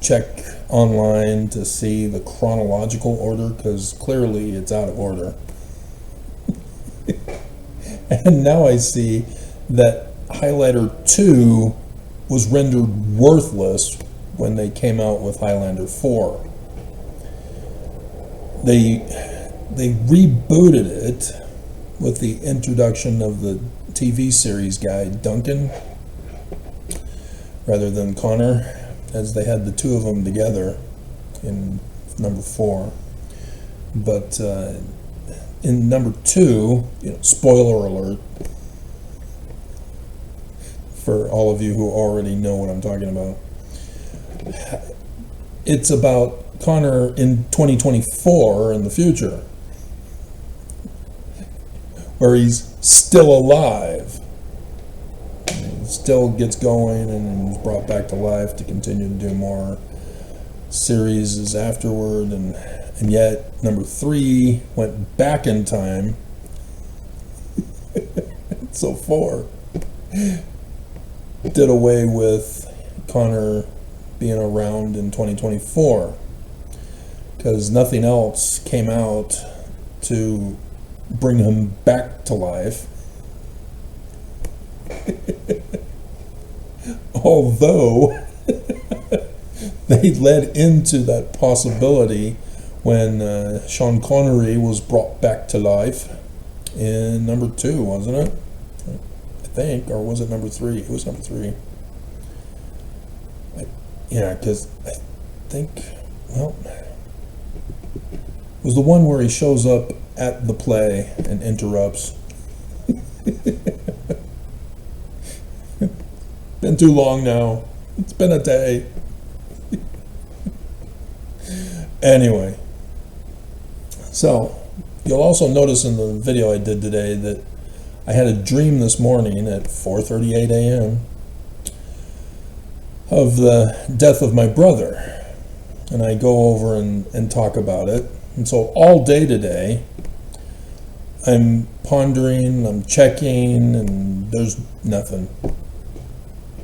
check online to see the chronological order, because clearly it's out of order. And now I see that Highlander 2 was rendered worthless when they came out with Highlander 4. They rebooted it with the introduction of the TV series guy Duncan rather than Connor, as they had the two of them together in number 4. But in number 2, spoiler alert for all of you who already know what I'm talking about, it's about Connor in 2024 in the future, where he's still alive. He still gets going and is brought back to life to continue to do more series afterward, and yet number 3 went back in time. So 4 did away with Connor being around in 2024, because nothing else came out to bring him back to life. Although they led into that possibility when Sean Connery was brought back to life in number 2, wasn't it? I think, or was it number 3? It was number 3. Yeah, because I think, well, it was the one where he shows up at the play and interrupts. Been too long now. It's been a day. Anyway, so you'll also notice in the video I did today that I had a dream this morning at 4:38 a.m. of the death of my brother, and I go over and talk about it. And so all day today, I'm pondering, I'm checking, and there's nothing.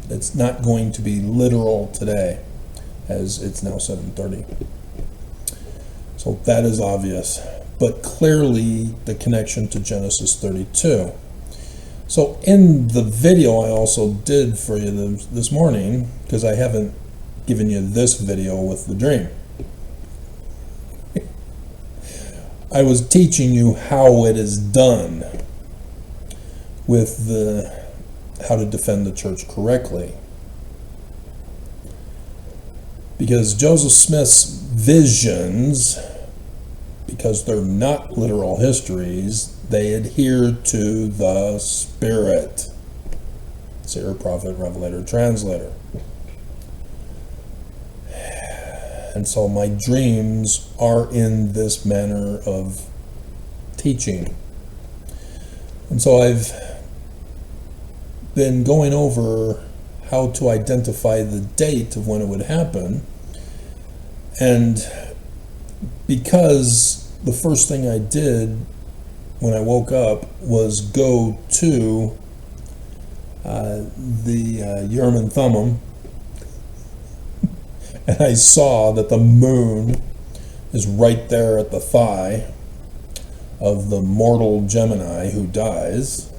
It's not going to be literal today, as it's now 7:30. So that is obvious, but clearly the connection to Genesis 32. So in the video I also did for you this morning, because I haven't given you this video with the dream, I was teaching you how it is done with how to defend the church correctly. Because Joseph Smith's visions, because they're not literal histories, they adhere to the Spirit. Seer, prophet, revelator, translator. And so my dreams are in this manner of teaching. And so I've been going over how to identify the date of when it would happen. And because the first thing I did when I woke up was go to the Urim and Thummim, and I saw that the moon is right there at the thigh of the mortal Gemini who dies,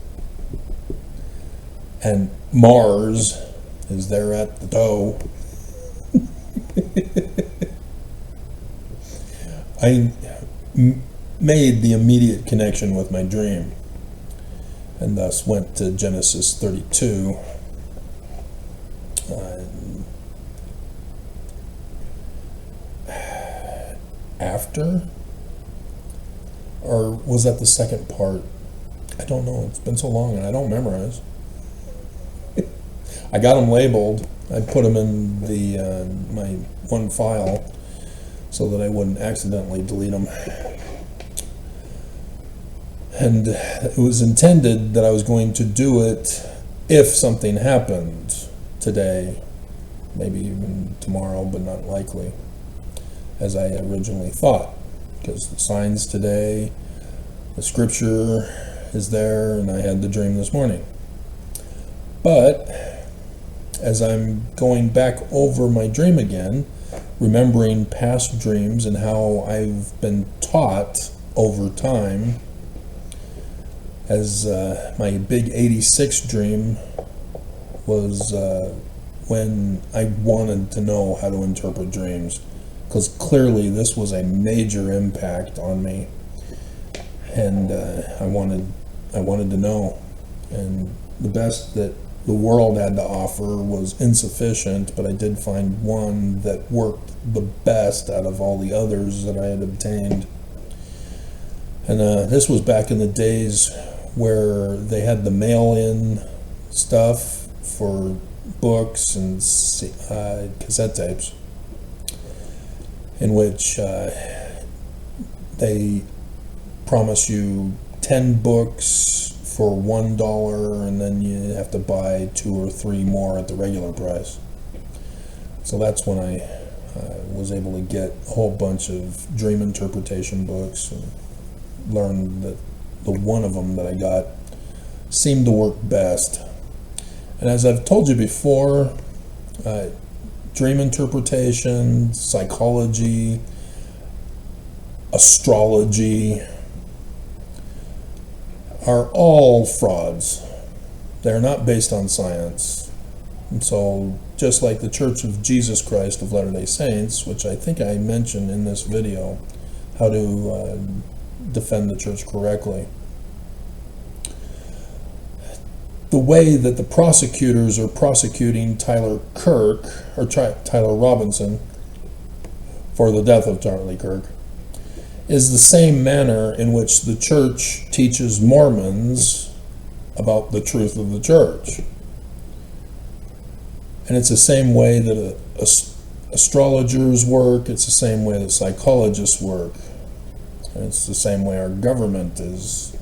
and Mars is there at the toe. I made the immediate connection with my dream, and thus went to Genesis 32. After? Or was that the second part? I don't know. It's been so long and I don't memorize. I got them labeled. I put them in the my one file so that I wouldn't accidentally delete them. And it was intended that I was going to do it if something happened today, maybe even tomorrow, but not likely, as I originally thought, because the signs today, the scripture is there, and I had the dream this morning. But as I'm going back over my dream again, remembering past dreams and how I've been taught over time, as my big 86 dream was when I wanted to know how to interpret dreams, because clearly this was a major impact on me, and I wanted to know, and the best that the world had to offer was insufficient, but I did find one that worked the best out of all the others that I had obtained. And this was back in the days where they had the mail-in stuff for books and cassette tapes, in which they promise you 10 books for $1, and then you have to buy 2 or 3 more at the regular price. So that's when I was able to get a whole bunch of dream interpretation books, and learned that the one of them that I got seemed to work best. And as I've told you before, dream interpretation, psychology, astrology are all frauds. They're not based on science. And so, just like the Church of Jesus Christ of Latter-day Saints, which I think I mentioned in this video, how to defend the church correctly. The way that the prosecutors are prosecuting Tyler Robinson for the death of Charlie Kirk is the same manner in which the church teaches Mormons about the truth of the church. And it's the same way that astrologers work, it's the same way that psychologists work, and it's the same way our government is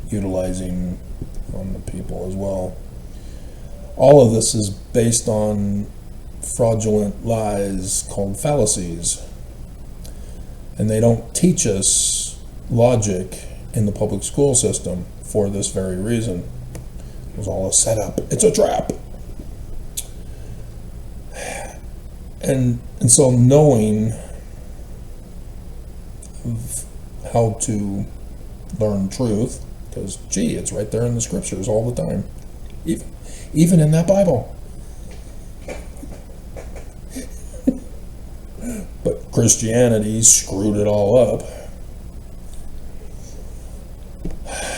utilizing on the people as well. All of this is based on fraudulent lies called fallacies. And they don't teach us logic in the public school system for this very reason. It was all a setup. It's a trap. And so knowing how to learn truth, because gee, it's right there in the scriptures all the time, even in that Bible. But Christianity screwed it all up.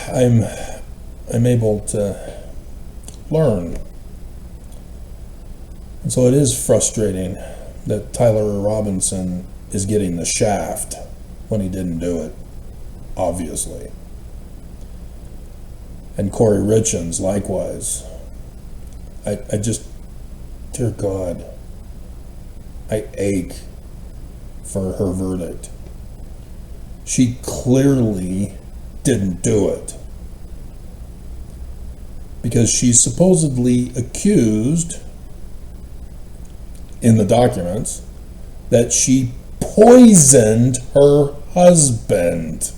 I'm able to learn. And so it is frustrating that Tyler Robinson is getting the shaft when he didn't do it, obviously. And Corey Richens, likewise. I just, dear God, I ache for her verdict. She clearly didn't do it, because she's supposedly accused in the documents that she poisoned her husband,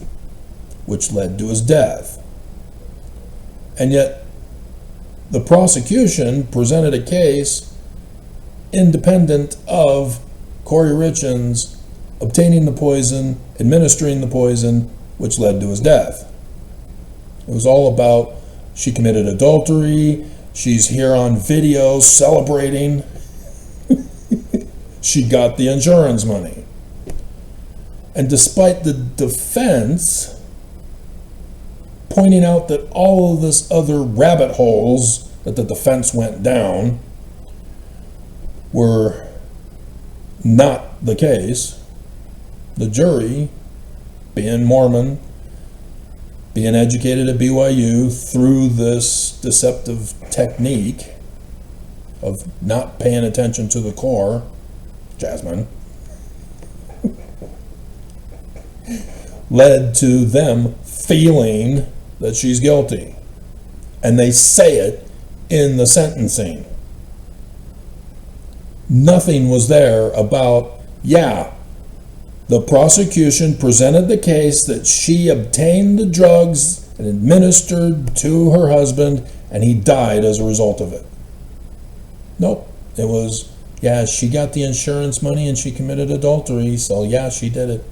which led to his death. And yet the prosecution presented a case independent of Corey Richens obtaining the poison, administering the poison, which led to his death. It was all about she committed adultery, she's here on video celebrating, she got the insurance money. And despite the defense pointing out that all of this other rabbit holes that the defense went down were not the case, the jury, being Mormon, being educated at BYU through this deceptive technique of not paying attention to the core, Jasmine, led to them feeling that she's guilty. And they say it in the sentencing. Nothing was there about, yeah, the prosecution presented the case that she obtained the drugs and administered to her husband, and he died as a result of it. Nope. It was, yeah, she got the insurance money and she committed adultery, so yeah, she did it.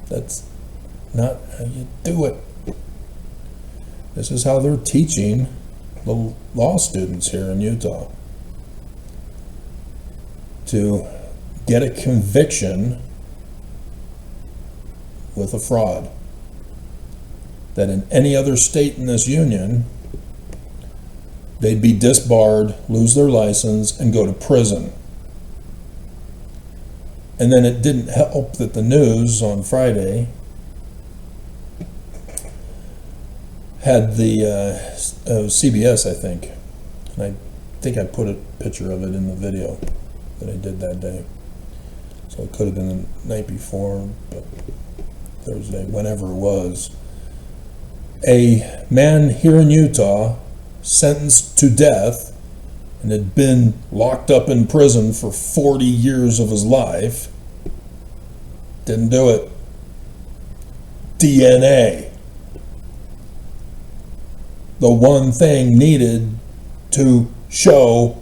That's not how you do it. This is how they're teaching the law students here in Utah to get a conviction with a fraud. That in any other state in this union, they'd be disbarred, lose their license, and go to prison. And then it didn't help that the news on Friday had the CBS, I think, and I think I put a picture of it in the video that I did that day. So it could have been the night before, but Thursday, whenever it was. A man here in Utah sentenced to death and had been locked up in prison for 40 years of his life, didn't do it. DNA. The one thing needed to show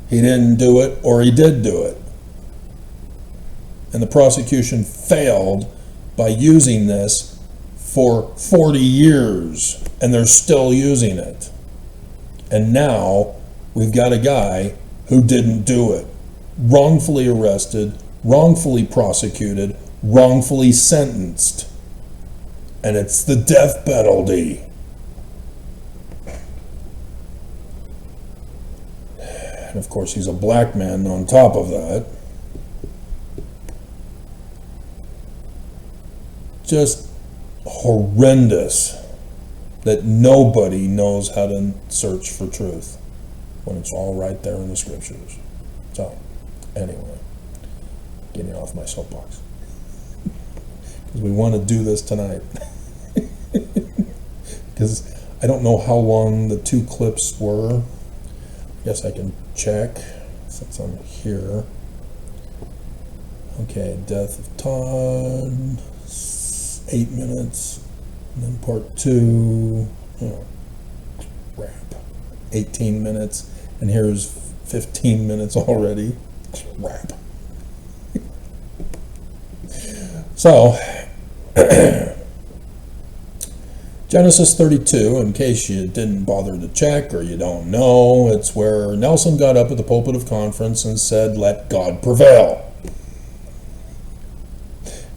he didn't do it or he did do it. And the prosecution failed by using this for 40 years, and they're still using it. And now we've got a guy who didn't do it, wrongfully arrested, wrongfully prosecuted, wrongfully sentenced. And it's the death penalty. And of course, he's a black man on top of that. Just horrendous that nobody knows how to search for truth when it's all right there in the scriptures. So, anyway, getting off my soapbox. Because we want to do this tonight. Because I don't know how long the two clips were. I guess I can check since I'm here. Okay, death of Todd. 8 minutes. And then part 2, oh, crap, 18 minutes. And here's 15 minutes already. Crap. So, Genesis 32, in case you didn't bother to check or you don't know, it's where Nelson got up at the pulpit of conference and said, "Let God prevail."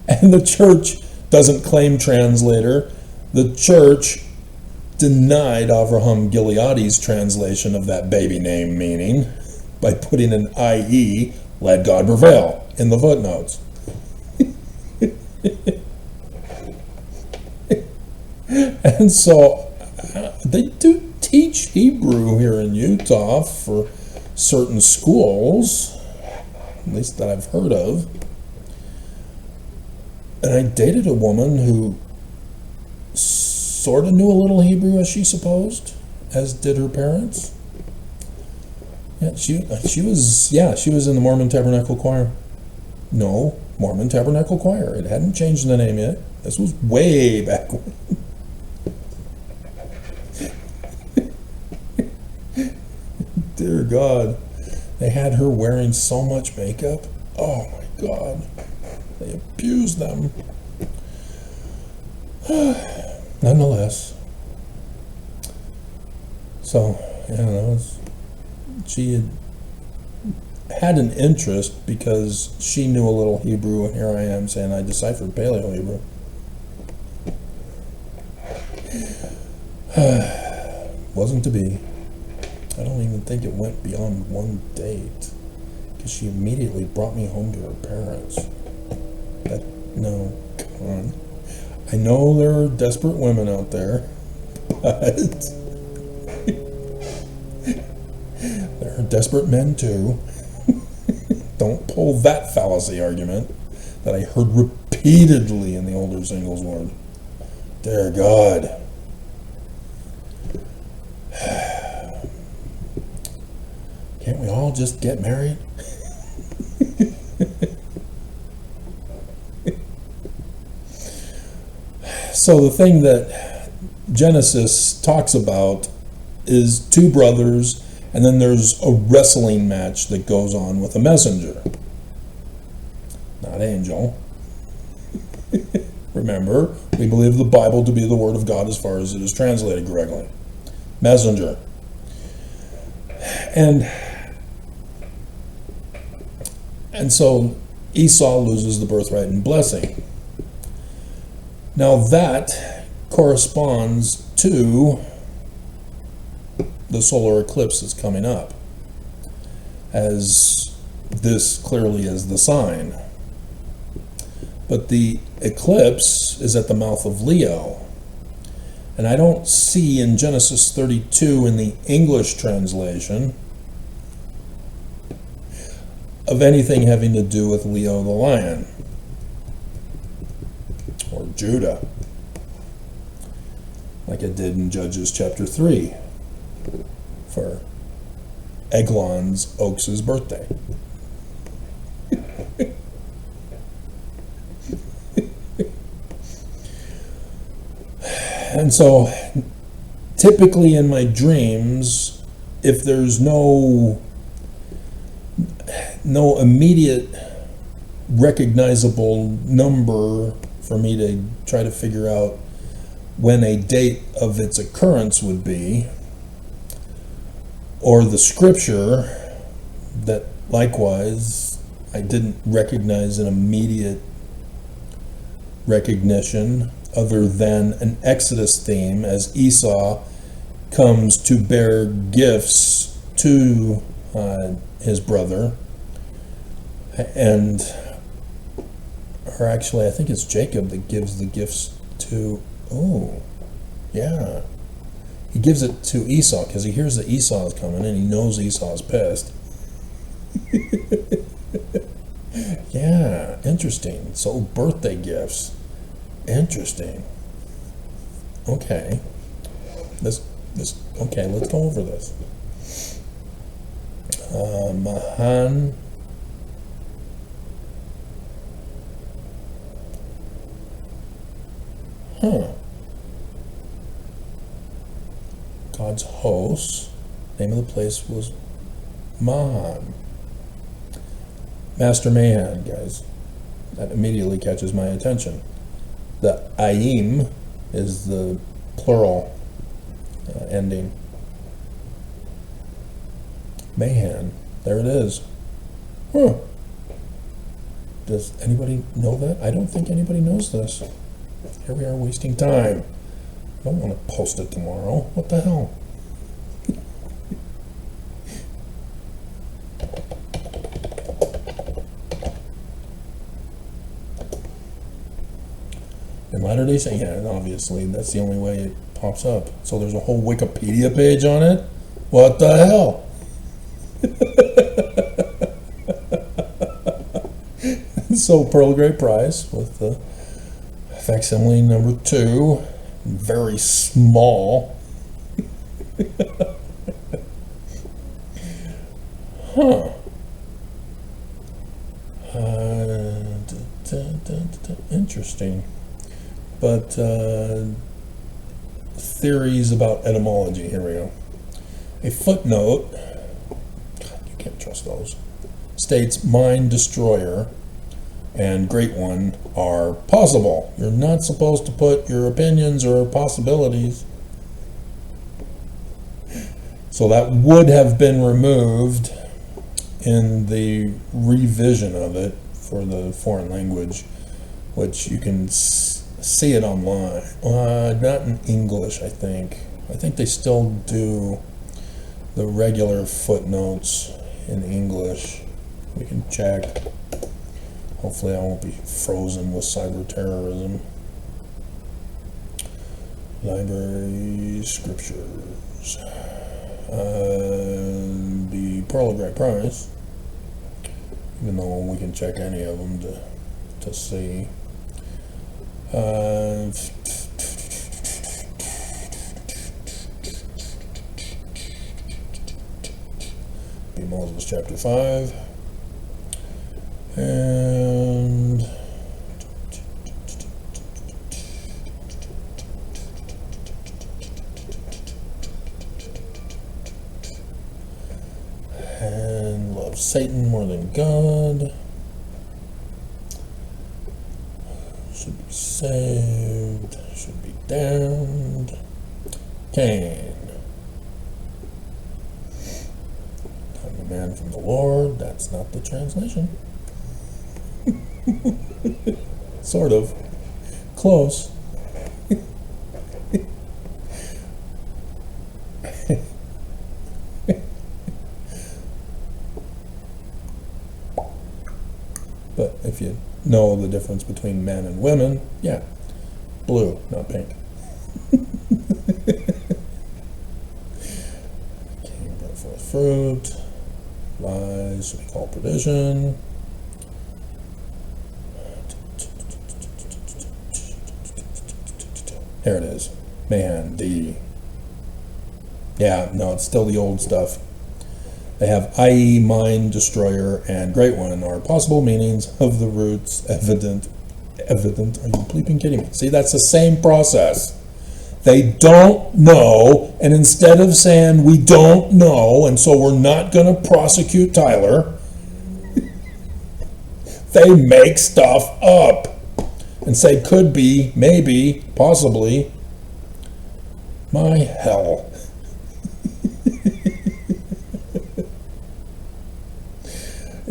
And the church doesn't claim translator. The church denied Avraham Gileadi's translation of that baby name meaning by putting an IE, "Let God prevail," in the footnotes. And so they do teach Hebrew here in Utah for certain schools, at least that I've heard of. And I dated a woman who sort of knew a little Hebrew, as she supposed, as did her parents. Yeah, she was in the Mormon Tabernacle Choir. No, Mormon Tabernacle Choir. It hadn't changed the name yet. This was way back when. Dear God, they had her wearing so much makeup. Oh my God, they abused them. Nonetheless, so she had an interest because she knew a little Hebrew, and here I am saying I deciphered Paleo Hebrew. Wasn't to be. I don't even think it went beyond one date, because she immediately brought me home to her parents. No, come on. I know there are desperate women out there, but there are desperate men too. Don't pull that fallacy argument that I heard repeatedly in the older singles ward. Dear God. Can't we all just get married? So the thing that Genesis talks about is two brothers, and then there's a wrestling match that goes on with a messenger. Not angel. Remember, we believe the Bible to be the Word of God as far as it is translated correctly. Messenger. And so Esau loses the birthright and blessing. Now that corresponds to the solar eclipse that's coming up, as this clearly is the sign. But the eclipse is at the mouth of Leo. And I don't see in Genesis 32 in the English translation of anything having to do with Leo the lion or Judah, like it did in Judges chapter 3 for Eglon's Oaks' birthday. And so typically in my dreams, if there's no immediate recognizable number for me to try to figure out when a date of its occurrence would be, or the scripture that likewise I didn't recognize an immediate recognition other than an Exodus theme as Esau comes to bear gifts to his brother, or actually I think it's Jacob that gives the gifts to, he gives it to Esau because he hears that Esau is coming and he knows Esau's pissed. Yeah, interesting. So birthday gifts. Interesting. Okay. Okay, let's go over this. Mahan. Huh. God's host. Name of the place was Mahan. Master Mahan, guys. That immediately catches my attention. The Aim is the plural ending. Mahan. There it is. Huh. Does anybody know that? I don't think anybody knows this. Here we are wasting time. I don't want to post it tomorrow. What the hell? In Latter-day Saints, yeah, obviously, that's the only way it pops up. So there's a whole Wikipedia page on it? What the hell? So Pearl Great Prize with the facsimile number 2, very small. Huh. Interesting. But theories about etymology, here we go. A footnote, God, you can't trust those, states mind destroyer and great one are possible. You're not supposed to put your opinions or possibilities. So that would have been removed in the revision of it for the foreign language, which you can see it online. Not in English, I think. I think they still do the regular footnotes in English. We can check. Hopefully I won't be frozen with cyber terrorism. Library scriptures. The Pearl of Great Price, even though we can check any of them to see. Be Moses chapter 5. And love Satan more than God. Should be saved, should be damned. Cain. I'm a man from the Lord. That's not the translation. Sort of. Close. But if you know the difference between men and women, yeah, blue, not pink. Cain brought forth fruit. Lies should be called perdition. Here it is. Man, D. Yeah, no, it's still the old stuff. They have i.e., mind destroyer, and great one are possible meanings of the roots evident. Evident? Are you bleeping kidding me? See, that's the same process. They don't know, and instead of saying we don't know, and so we're not going to prosecute Tyler, they make stuff up and say could be, maybe, possibly. My hell.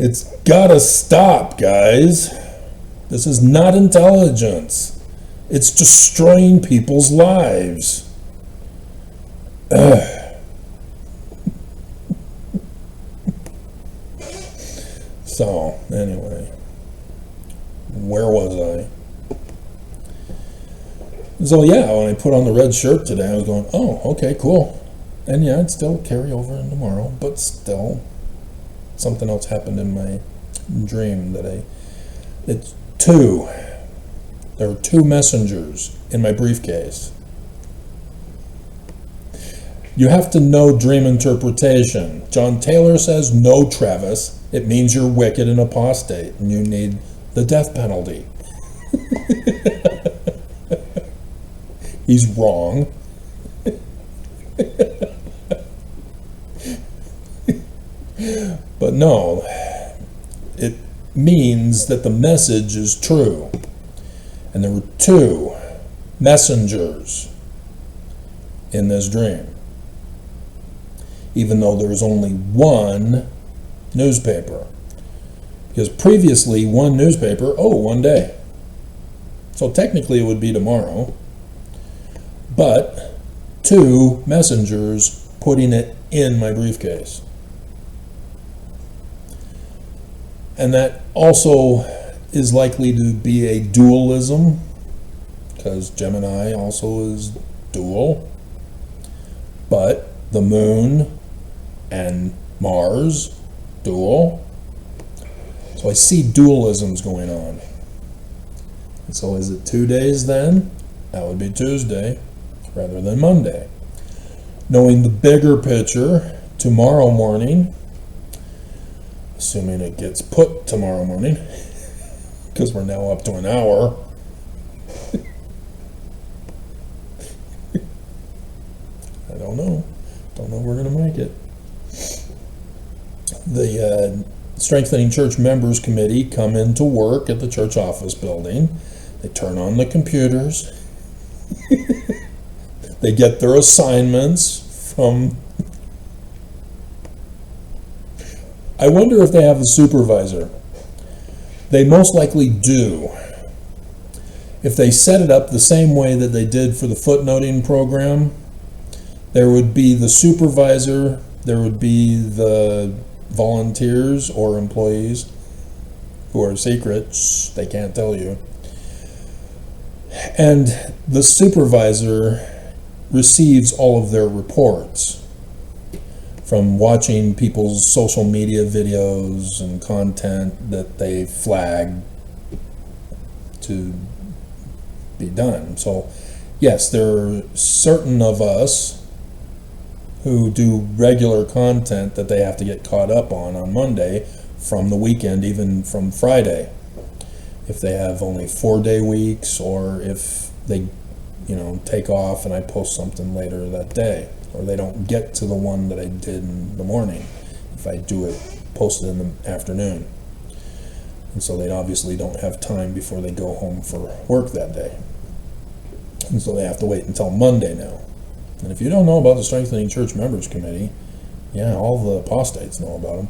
It's gotta stop, guys. This is not intelligence. It's destroying people's lives. So, anyway, where was I? So yeah, when I put on the red shirt today, I was going, oh, okay, cool. And yeah, it'd still carry over in tomorrow, but still, something else happened in my dream that it's two. There are two messengers in my briefcase. You have to know dream interpretation. John Taylor says, no, Travis, it means you're wicked and apostate, and you need the death penalty. He's wrong. But no, it means that the message is true. And there were two messengers in this dream, even though there was only one newspaper. Because previously, one newspaper, one day. So technically it would be tomorrow. But two messengers putting it in my briefcase. And that also is likely to be a dualism, because Gemini also is dual. But the moon and Mars, dual. So I see dualisms going on. And so is it 2 days then? That would be Tuesday rather than Monday. Knowing the bigger picture, tomorrow morning, assuming it gets put tomorrow morning, because we're now up to an hour. I don't know. Don't know if we're going to make it. The Strengthening Church Members Committee come into work at the church office building. They turn on the computers. They get their assignments from... I wonder if they have a supervisor. They most likely do. If they set it up the same way that they did for the footnoting program, there would be the supervisor, there would be the volunteers or employees who are secret, they can't tell you. And the supervisor receives all of their reports from watching people's social media videos and content that they flag to be done. So yes, there are certain of us who do regular content that they have to get caught up on Monday from the weekend, even from Friday. If they have only 4-day weeks, or if they, take off and I post something later that day, or they don't get to the one that I did in the morning, if I do it, post it in the afternoon. And so they obviously don't have time before they go home for work that day. And so they have to wait until Monday now. And if you don't know about the Strengthening Church Members Committee, yeah, all the apostates know about them.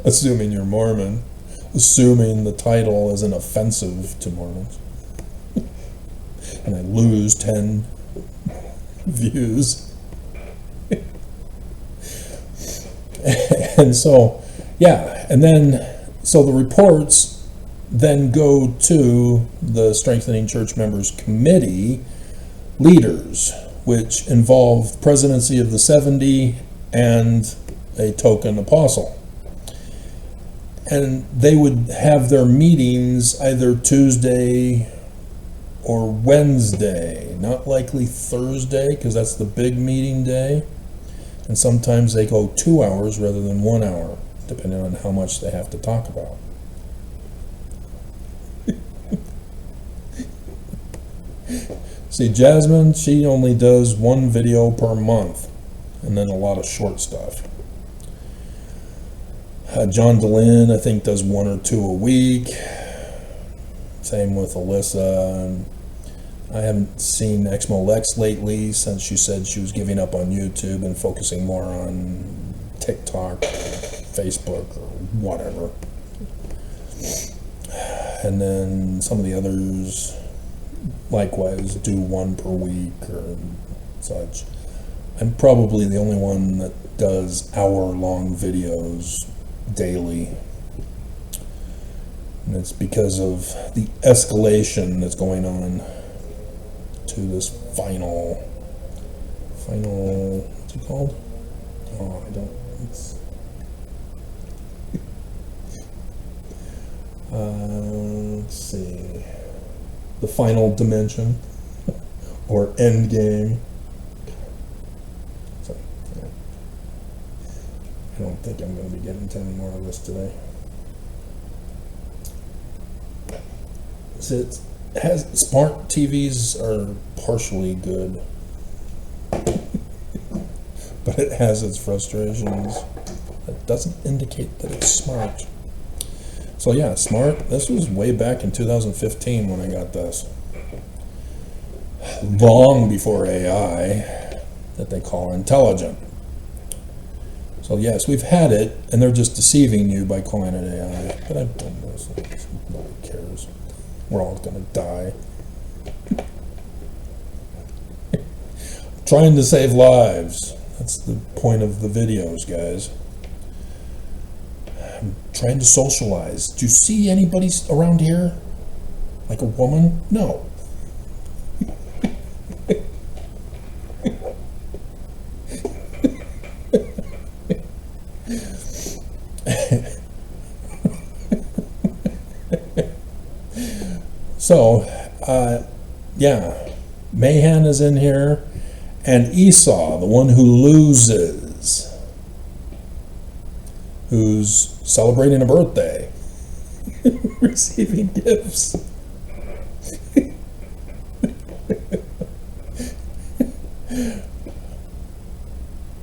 Assuming you're Mormon, assuming the title isn't offensive to Mormons. And I lose 10 views. And so, yeah, and then, so the reports then go to the Strengthening Church Members Committee leaders, which involve presidency of the 70 and a token apostle. And they would have their meetings either Tuesday or Wednesday, not likely Thursday, because that's the big meeting day. And sometimes they go 2 hours rather than 1 hour, depending on how much they have to talk about. See, Jasmine, she only does one video per month, and then a lot of short stuff. John Dallin, I think, does 1 or 2 a week. Same with Alyssa. And I haven't seen Exmo Lex lately, since she said she was giving up on YouTube and focusing more on TikTok, Facebook, or whatever. And then some of the others likewise do 1 per week or such. I'm probably the only one that does hour-long videos daily. And it's because of the escalation that's going on to this final, what's it called? Oh, I don't, it's, let's see, the final dimension, or end game. So, yeah. I don't think I'm going to be getting to any more of this today. That's it. has smart TVs are partially good, but it has its frustrations. That doesn't indicate that it's smart. So yeah, smart. This was way back in 2015 when I got this. Long before AI, that they call intelligent. So yes, we've had it, and they're just deceiving you by calling it AI. But I've done this. Nobody cares. We're all gonna die. Trying to save lives. That's the point of the videos, guys. I'm trying to socialize. Do you see anybody around here? Like a woman? No. So, yeah, Mahan is in here, and Esau, the one who loses, who's celebrating a birthday, receiving gifts.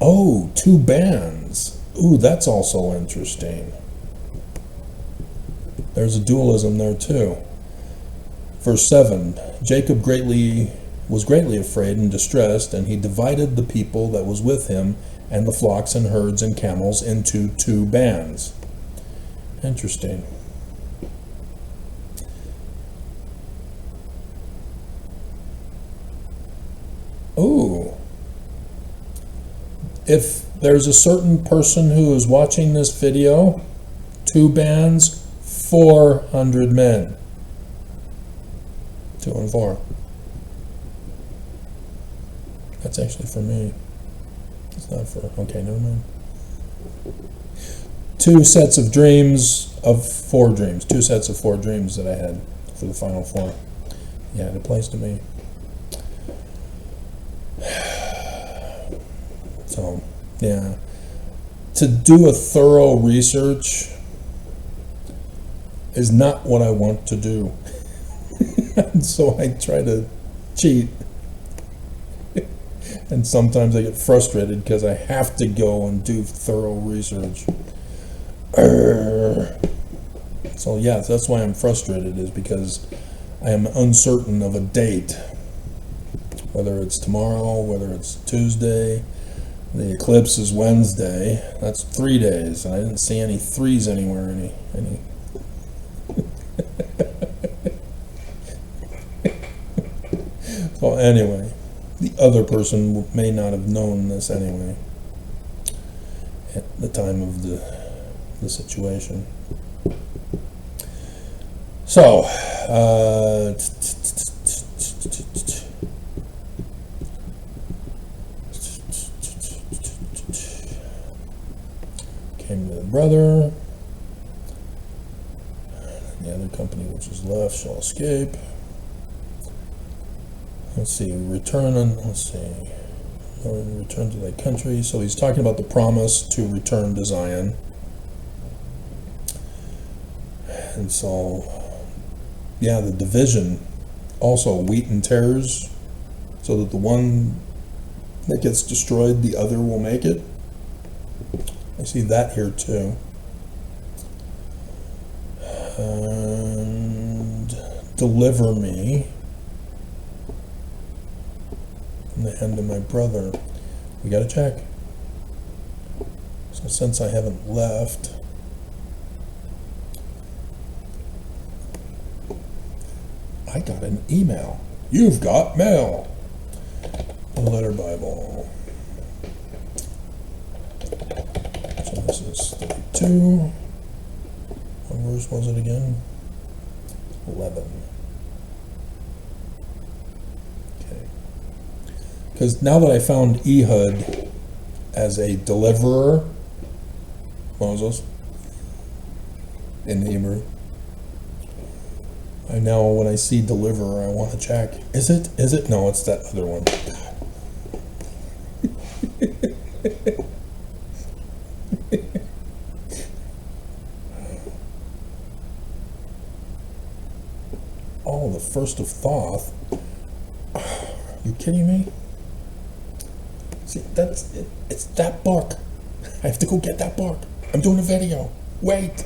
Oh, 2 bands. Ooh, that's also interesting. There's a dualism there too. Verse 7, Jacob was greatly afraid and distressed, and he divided the people that was with him and the flocks and herds and camels into 2 bands. Interesting. Ooh. If there's a certain person who is watching this video, 2 bands, 400 men. 2 and 4. That's actually for me. It's not for, okay, never mind. 2 sets of dreams of 4 dreams. 2 sets of 4 dreams that I had for the final 4. Yeah, it applies to me. So, yeah. To do a thorough research is not what I want to do. So I try to cheat. And sometimes I get frustrated because I have to go and do thorough research. So yeah, that's why I'm frustrated, is because I am uncertain of a date. Whether it's tomorrow, whether it's Tuesday. The eclipse is Wednesday. That's 3 days. And I didn't see any 3s anywhere. Any. Well, anyway, the other person may not have known this anyway at the time of the situation. So, came to the brother. The other company which is left shall escape. Let's see, return to thy country. So he's talking about the promise to return to Zion. And so, yeah, the division, also wheat and tares, so that the one that gets destroyed, the other will make it. I see that here too. And deliver me from the hand of my brother. We gotta check. So since I haven't left, I got an email. You've got mail. The letter Bible. Genesis 32. What verse was it again? 11. Okay. Because now that I found Ehud as a deliverer, Moses, in Hebrew, I now, when I see deliverer, I want to check. Is it? No, it's that other one. Oh, the first of Thoth. You kidding me? See, that's it. It's that book. I have to go get that book. I'm doing a video. Wait.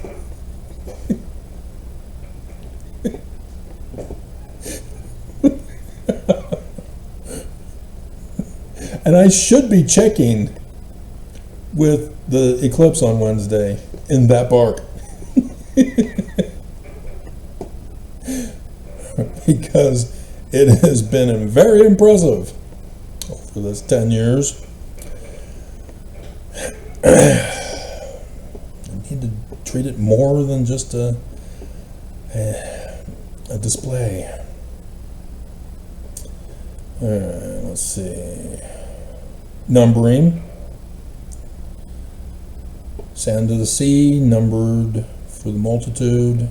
And I should be checking with the eclipse on Wednesday in that bark. Because it has been very impressive over this 10 years. I need to treat it more than just a display. Let's see. Numbering. Sand of the sea, numbered for the multitude.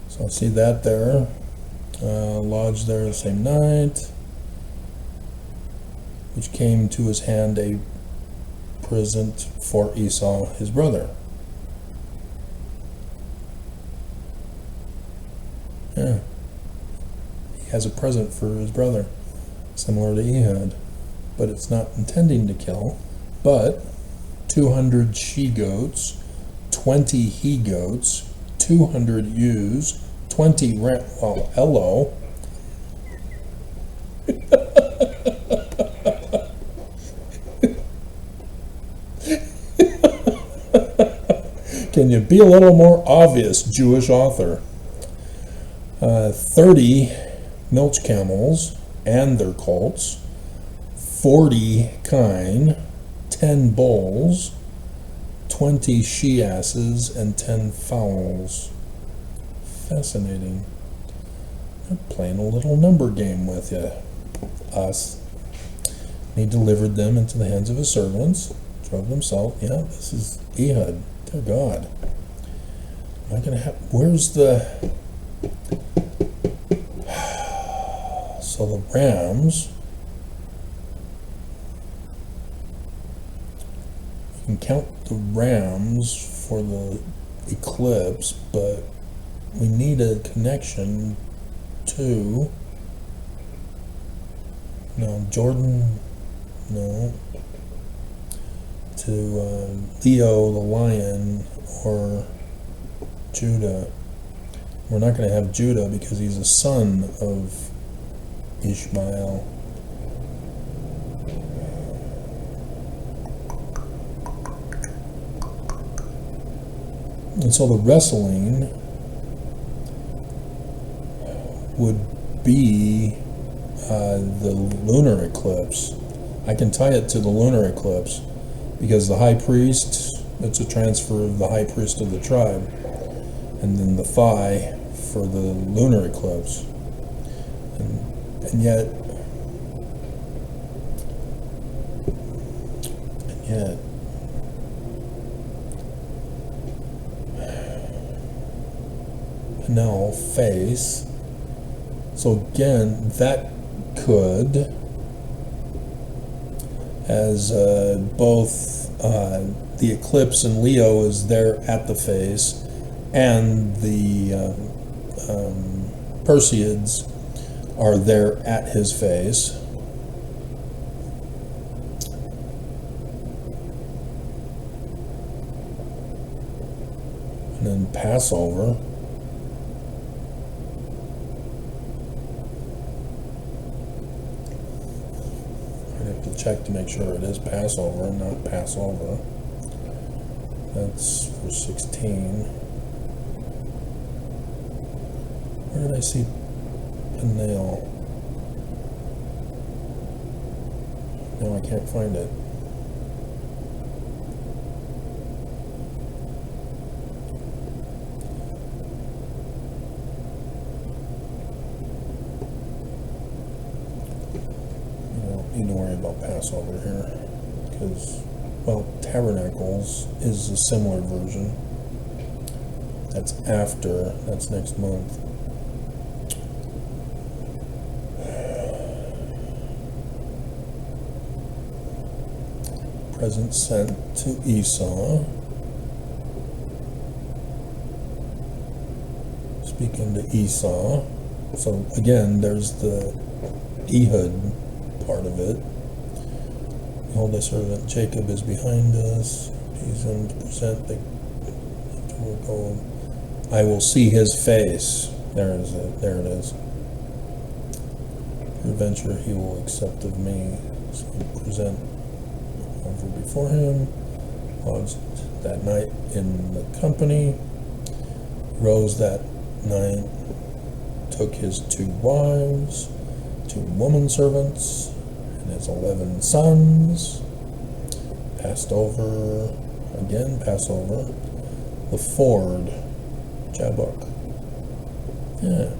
So I see that there. Lodged there the same night, which came to his hand a present for Esau, his brother. Yeah. He has a present for his brother, similar to Ehud, but it's not intending to kill, but 200 she-goats, 20 he-goats, 200 ewes, 20 hello. Can you be a little more obvious, Jewish author? 30 milch camels and their colts, 40 kine, 10 bulls, 20 she-asses, and 10 fowls. Fascinating. They're playing a little number game with you. Us. And he delivered them into the hands of his servants, drove them south. Yeah, this is Ehud. Dear God. Am I going to have... Where's the... So the rams... You can count the rams for the eclipse, but we need a connection to... No, Jordan... No. To Leo the lion or Judah. We're not going to have Judah because he's a son of Ishmael. And so the wrestling would be the lunar eclipse. I can tie it to the lunar eclipse because the high priest, it's a transfer of the high priest of the tribe, and then the thigh for the lunar eclipse. And yet now face. So again, that could, as both the eclipse in Leo is there at the face, and the Perseids are there at his face. And then Passover. Check to make sure it is Passover and not Passover. That's for 16. Where did I see Peniel? No, I can't find it. Need to worry about Passover here because, well, Tabernacles is a similar version. That's after, that's next month. Present sent to Esau. This speaking to Esau. So again, there's the Ehud part of it. Behold, thy servant Jacob is behind us. He's in to present the gold. I will see his face. There it is. Peradventure he will accept of me. So present over before him. Lodged that night in the company. Rose that night. Took his 2 wives, 2 woman servants, and his 11 sons. Passed over the ford, Jabbok. Yeah.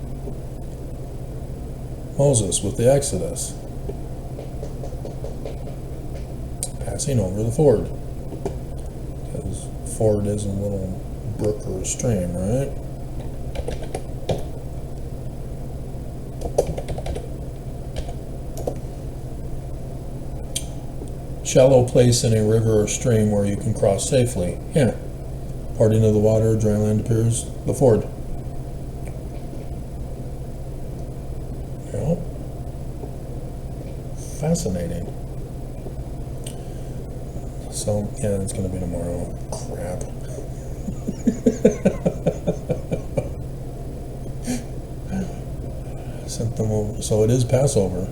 Moses with the Exodus. Passing over the ford. Because ford is a little brook or a stream, right? Shallow place in a river or stream where you can cross safely. Yeah. Parting of the water, dry land appears, the ford. Yeah. Fascinating. So, yeah, it's going to be tomorrow. Crap. Sent them over. So it is Passover.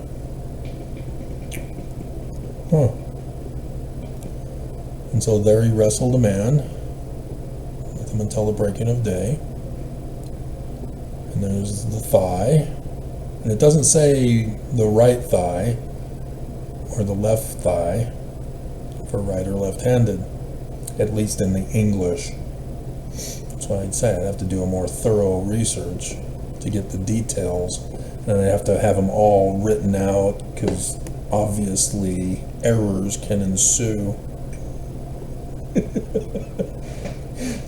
Huh. And so there he wrestled a man with him until the breaking of day. And there's the thigh. And it doesn't say the right thigh or the left thigh for right or left-handed, at least in the English. That's why I'd say I'd have to do a more thorough research to get the details. And I'd have to have them all written out because obviously errors can ensue.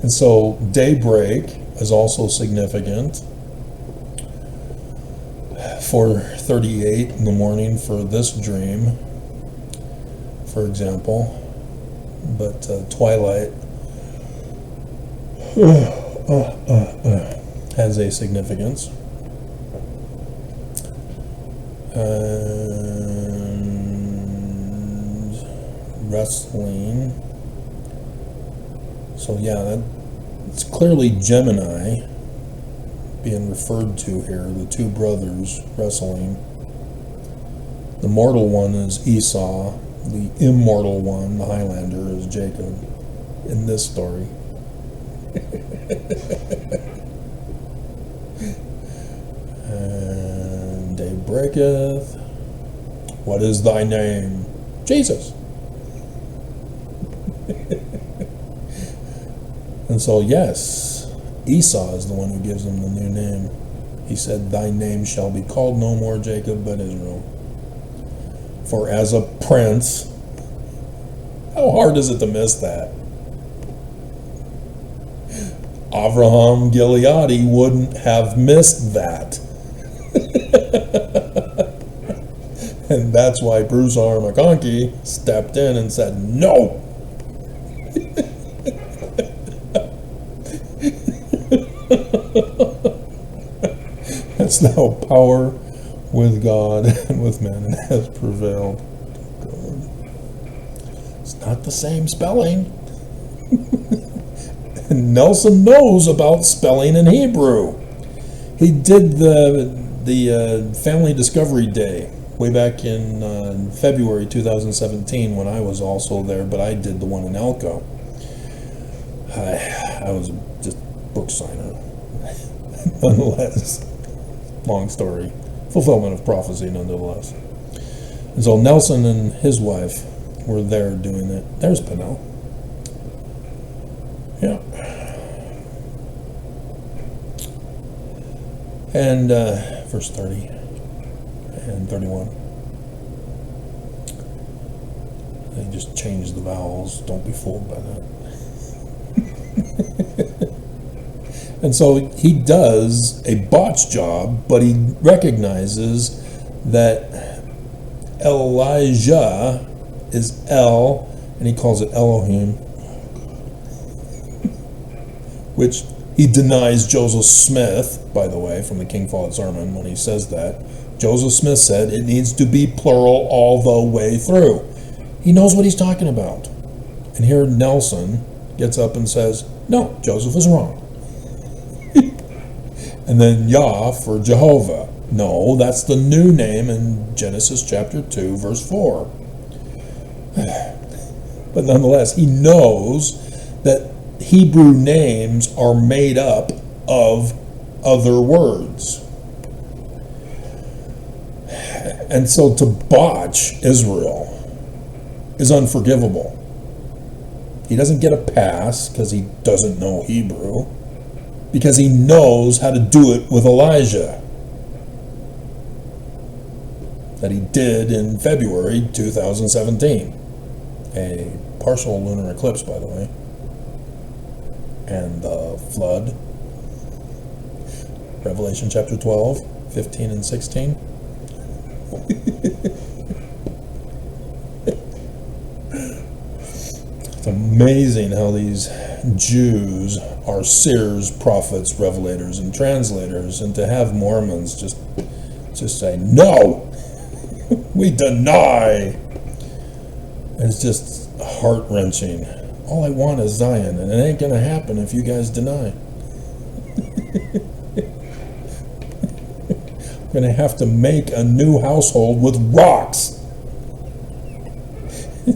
And so daybreak is also significant. 4:38 in the morning for this dream, for example. But twilight has a significance. And wrestling. So yeah, it's clearly Gemini being referred to here, the 2 brothers wrestling. The mortal one is Esau, the immortal one, the Highlander, is Jacob in this story. And day breaketh. What is thy name? Jesus. And so, yes, Esau is the one who gives him the new name. He said, thy name shall be called no more Jacob, but Israel. For as a prince, how hard is it to miss that? Avraham Gileadi wouldn't have missed that. And that's why Bruce R. McConkie stepped in and said, no. That's now power with God and with man, and has prevailed. God. It's not the same spelling. Nelson knows about spelling in Hebrew. He did the Family Discovery Day way back in February 2017 when I was also there, but I did the one in Elko. I was just book signer. Nonetheless, long story. Fulfillment of prophecy, nonetheless. And so Nelson and his wife were there doing it. There's Pinnell. Yeah. And verse 30 and 31. They just changed the vowels. Don't be fooled by that. And so he does a botch job, but he recognizes that Elijah is El, and he calls it Elohim, which He denies Joseph Smith, by the way, from the King Follett sermon, when he says that. Joseph Smith said it needs to be plural all the way through. He knows what he's talking about. And here Nelson gets up and says, no, Joseph is wrong. And then Yah for Jehovah. No, that's the new name in Genesis chapter 2, verse 4. But nonetheless, he knows that Hebrew names are made up of other words. And so to botch Israel is unforgivable. He doesn't get a pass because he doesn't know Hebrew, because he knows how to do it with Elijah. That he did in February 2017. A partial lunar eclipse, by the way. And the flood. Revelation chapter 12, 15 and 16. It's amazing how these Jews are seers, prophets, revelators, and translators, and to have Mormons just say, no, we deny. It's just heart-wrenching. All I want is Zion, and it ain't going to happen if you guys deny. I'm going to have to make a new household with rocks.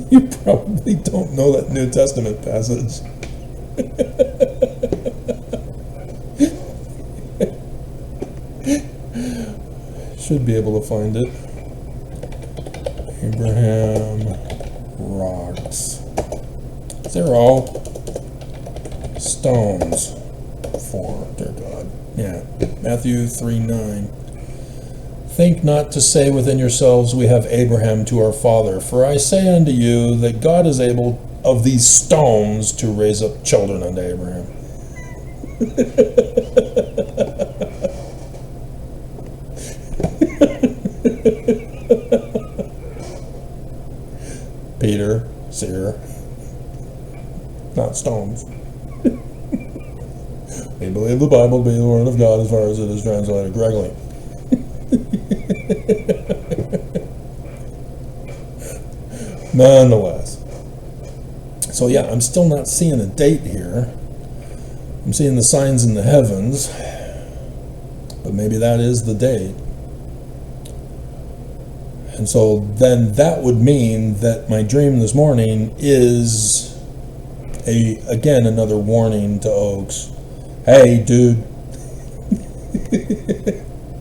You probably don't know that New Testament passage. Should be able to find it. Abraham, rocks. 0 stones. 4, dear God. Yeah, Matthew 3:9. Think not to say within yourselves, we have Abraham to our father. For I say unto you that God is able of these stones to raise up children unto Abraham. Peter, seer, not stones. We believe the Bible to be the Word of God as far as it is translated correctly. Nonetheless. So yeah, I'm still not seeing a date here. I'm seeing the signs in the heavens, but maybe that is the date. And so then that would mean that my dream this morning is again another warning to Oaks. Hey, dude.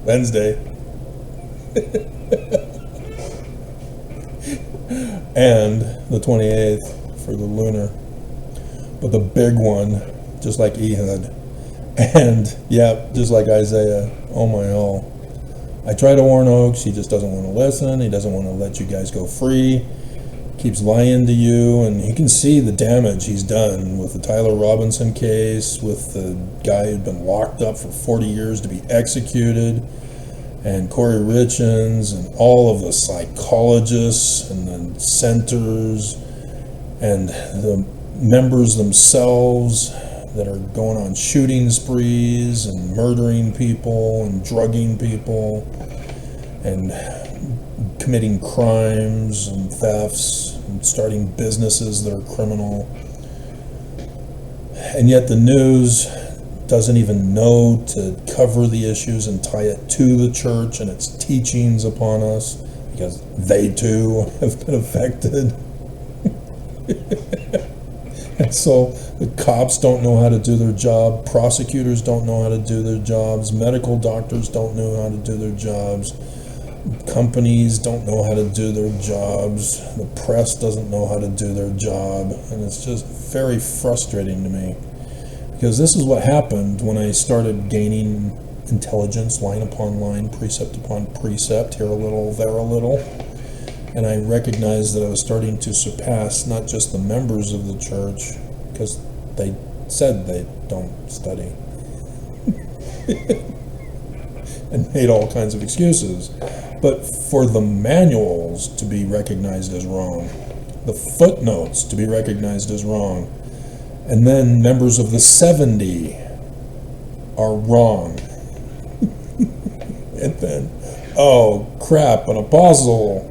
Wednesday. And the 28th for the lunar. But the big one, just like Ehud. And, yeah, just like Isaiah. Oh my all. I try to warn Oaks. He just doesn't want to listen. He doesn't want to let you guys go free. Keeps lying to you. And you can see the damage he's done with the Tyler Robinson case, with the guy who'd been locked up for 40 years to be executed, and Corey Richins, and all of the psychologists and the centers and the members themselves that are going on shooting sprees and murdering people and drugging people and committing crimes and thefts and starting businesses that are criminal. And yet the news doesn't even know to cover the issues and tie it to the church and its teachings upon us, because they too have been affected. And so the cops don't know how to do their job, prosecutors don't know how to do their jobs, medical doctors don't know how to do their jobs, companies don't know how to do their jobs, the press doesn't know how to do their job, and it's just very frustrating to me. Because this is what happened when I started gaining intelligence, line upon line, precept upon precept, here a little, there a little. And I recognized that I was starting to surpass not just the members of the church, because they said they don't study, and made all kinds of excuses, but for the manuals to be recognized as wrong, the footnotes to be recognized as wrong, and then members of the 70 are wrong. And then, oh crap, an apostle,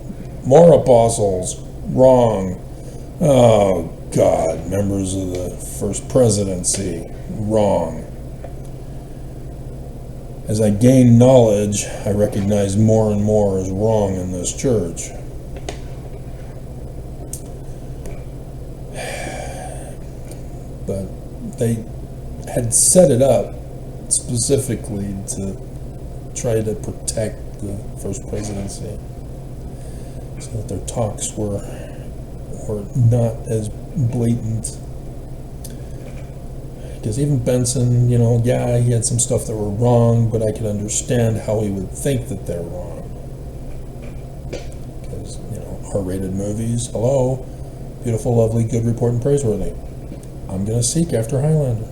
more apostles, wrong. Oh God, members of the first presidency, wrong. As I gain knowledge, I recognize more and more is wrong in this church. But they had set it up specifically to try to protect the first presidency, so that their talks were not as blatant. Because even Benson, yeah, he had some stuff that were wrong, but I could understand how he would think that they're wrong. Because, R-rated movies, hello, beautiful, lovely, good report, and praiseworthy. I'm going to seek after Highlander.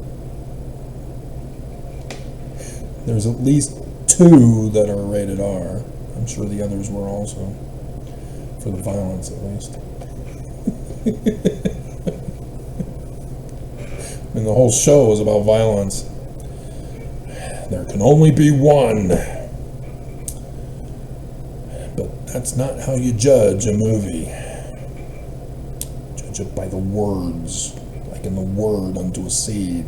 There's at least 2 that are rated R. I'm sure the others were also, for the violence at least. I mean, the whole show was about violence. There can only be one. But that's not how you judge a movie. Judge it by the words, like in the word unto a seed.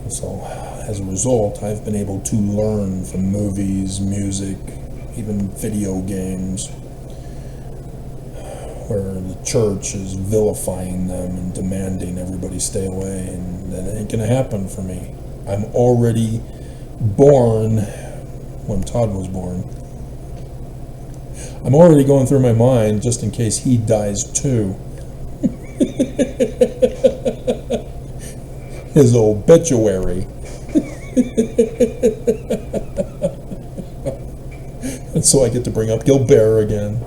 And so, as a result, I've been able to learn from movies, music, even video games, where the church is vilifying them and demanding everybody stay away, and that ain't gonna happen for me. I'm already born when Todd was born. I'm already going through my mind just in case he dies too. His obituary. And so I get to bring up Gilbert again.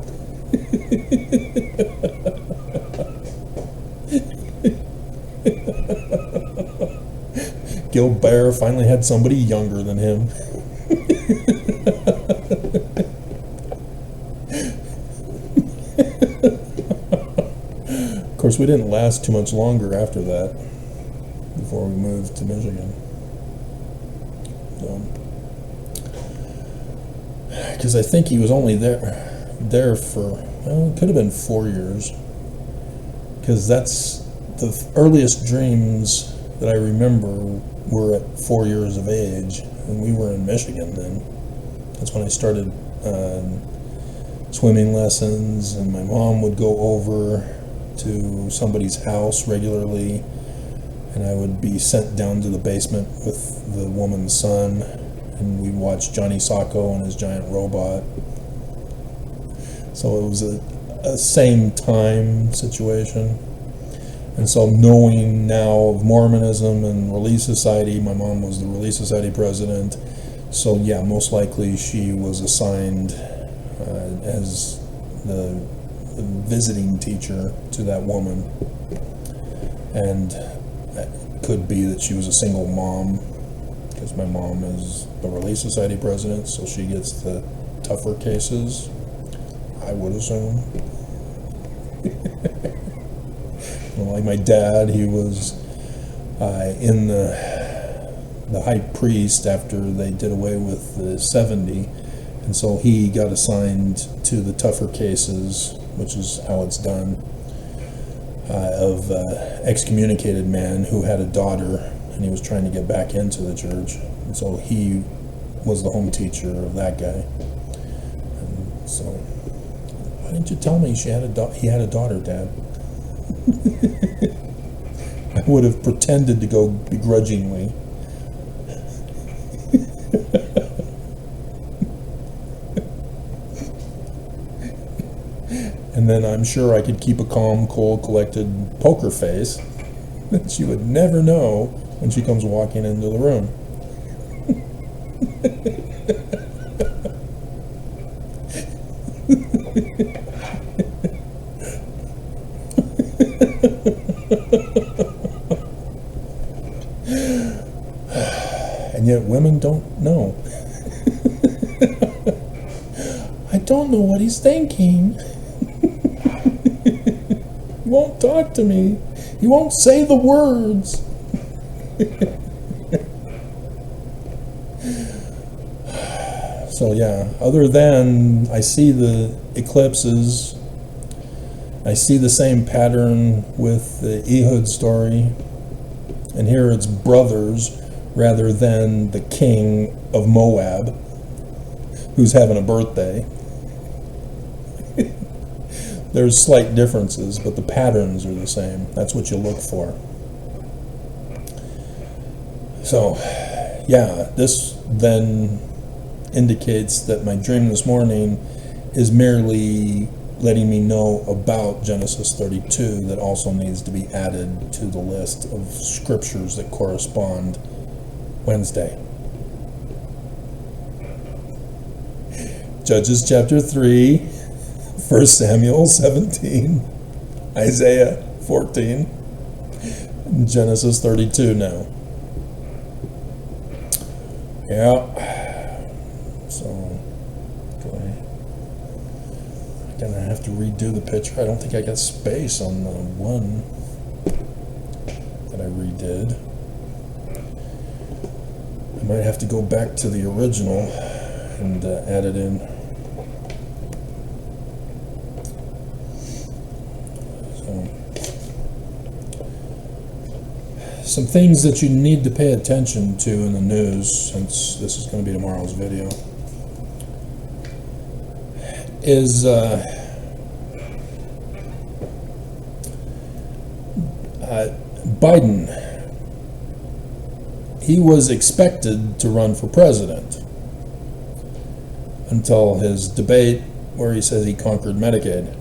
Gilbert finally had somebody younger than him. Of course, we didn't last too much longer after that, before we moved to Michigan. Because I think he was only there for, it could have been 4 years, because that's the earliest dreams that I remember were at 4 years of age, and we were in Michigan then. That's when I started swimming lessons, and my mom would go over to somebody's house regularly, and I would be sent down to the basement with the woman's son, and we'd watch Johnny Sacco and his giant robot. So it was a same time situation. And so knowing now of Mormonism and Relief Society, my mom was the Relief Society president, so yeah, most likely she was assigned as the visiting teacher to that woman. And it could be that she was a single mom, because my mom is the Relief Society president, so she gets the tougher cases, I would assume. Like my dad, he was in the high priest after they did away with the 70, and so he got assigned to the tougher cases, which is how it's done, of excommunicated man who had a daughter, and he was trying to get back into the church, and so he was the home teacher of that guy. And so, why didn't you tell me he had a daughter, Dad? I would have pretended to go begrudgingly. And then I'm sure I could keep a calm, cold, collected poker face that she would never know when she comes walking into the room. And yet women don't know. I don't know what he's thinking. He won't talk to me. He won't say the words. So yeah, other than I see the eclipses, I see the same pattern with the Ehud story, and here it's brothers rather than the king of Moab who's having a birthday. There's slight differences, but the patterns are the same. That's what you look for. So, yeah, this then indicates that my dream this morning is merely letting me know about Genesis 32 that also needs to be added to the list of scriptures that correspond Wednesday. Judges chapter 3, 1 Samuel 17, Isaiah 14, and Genesis 32 now. Yeah. So, I'm gonna have to redo the picture. I don't think I got space on the one that I redid. I might have to go back to the original and add it in. Some things that you need to pay attention to in the news, since this is going to be tomorrow's video, is Biden. He was expected to run for president until his debate where he says he conquered Medicaid.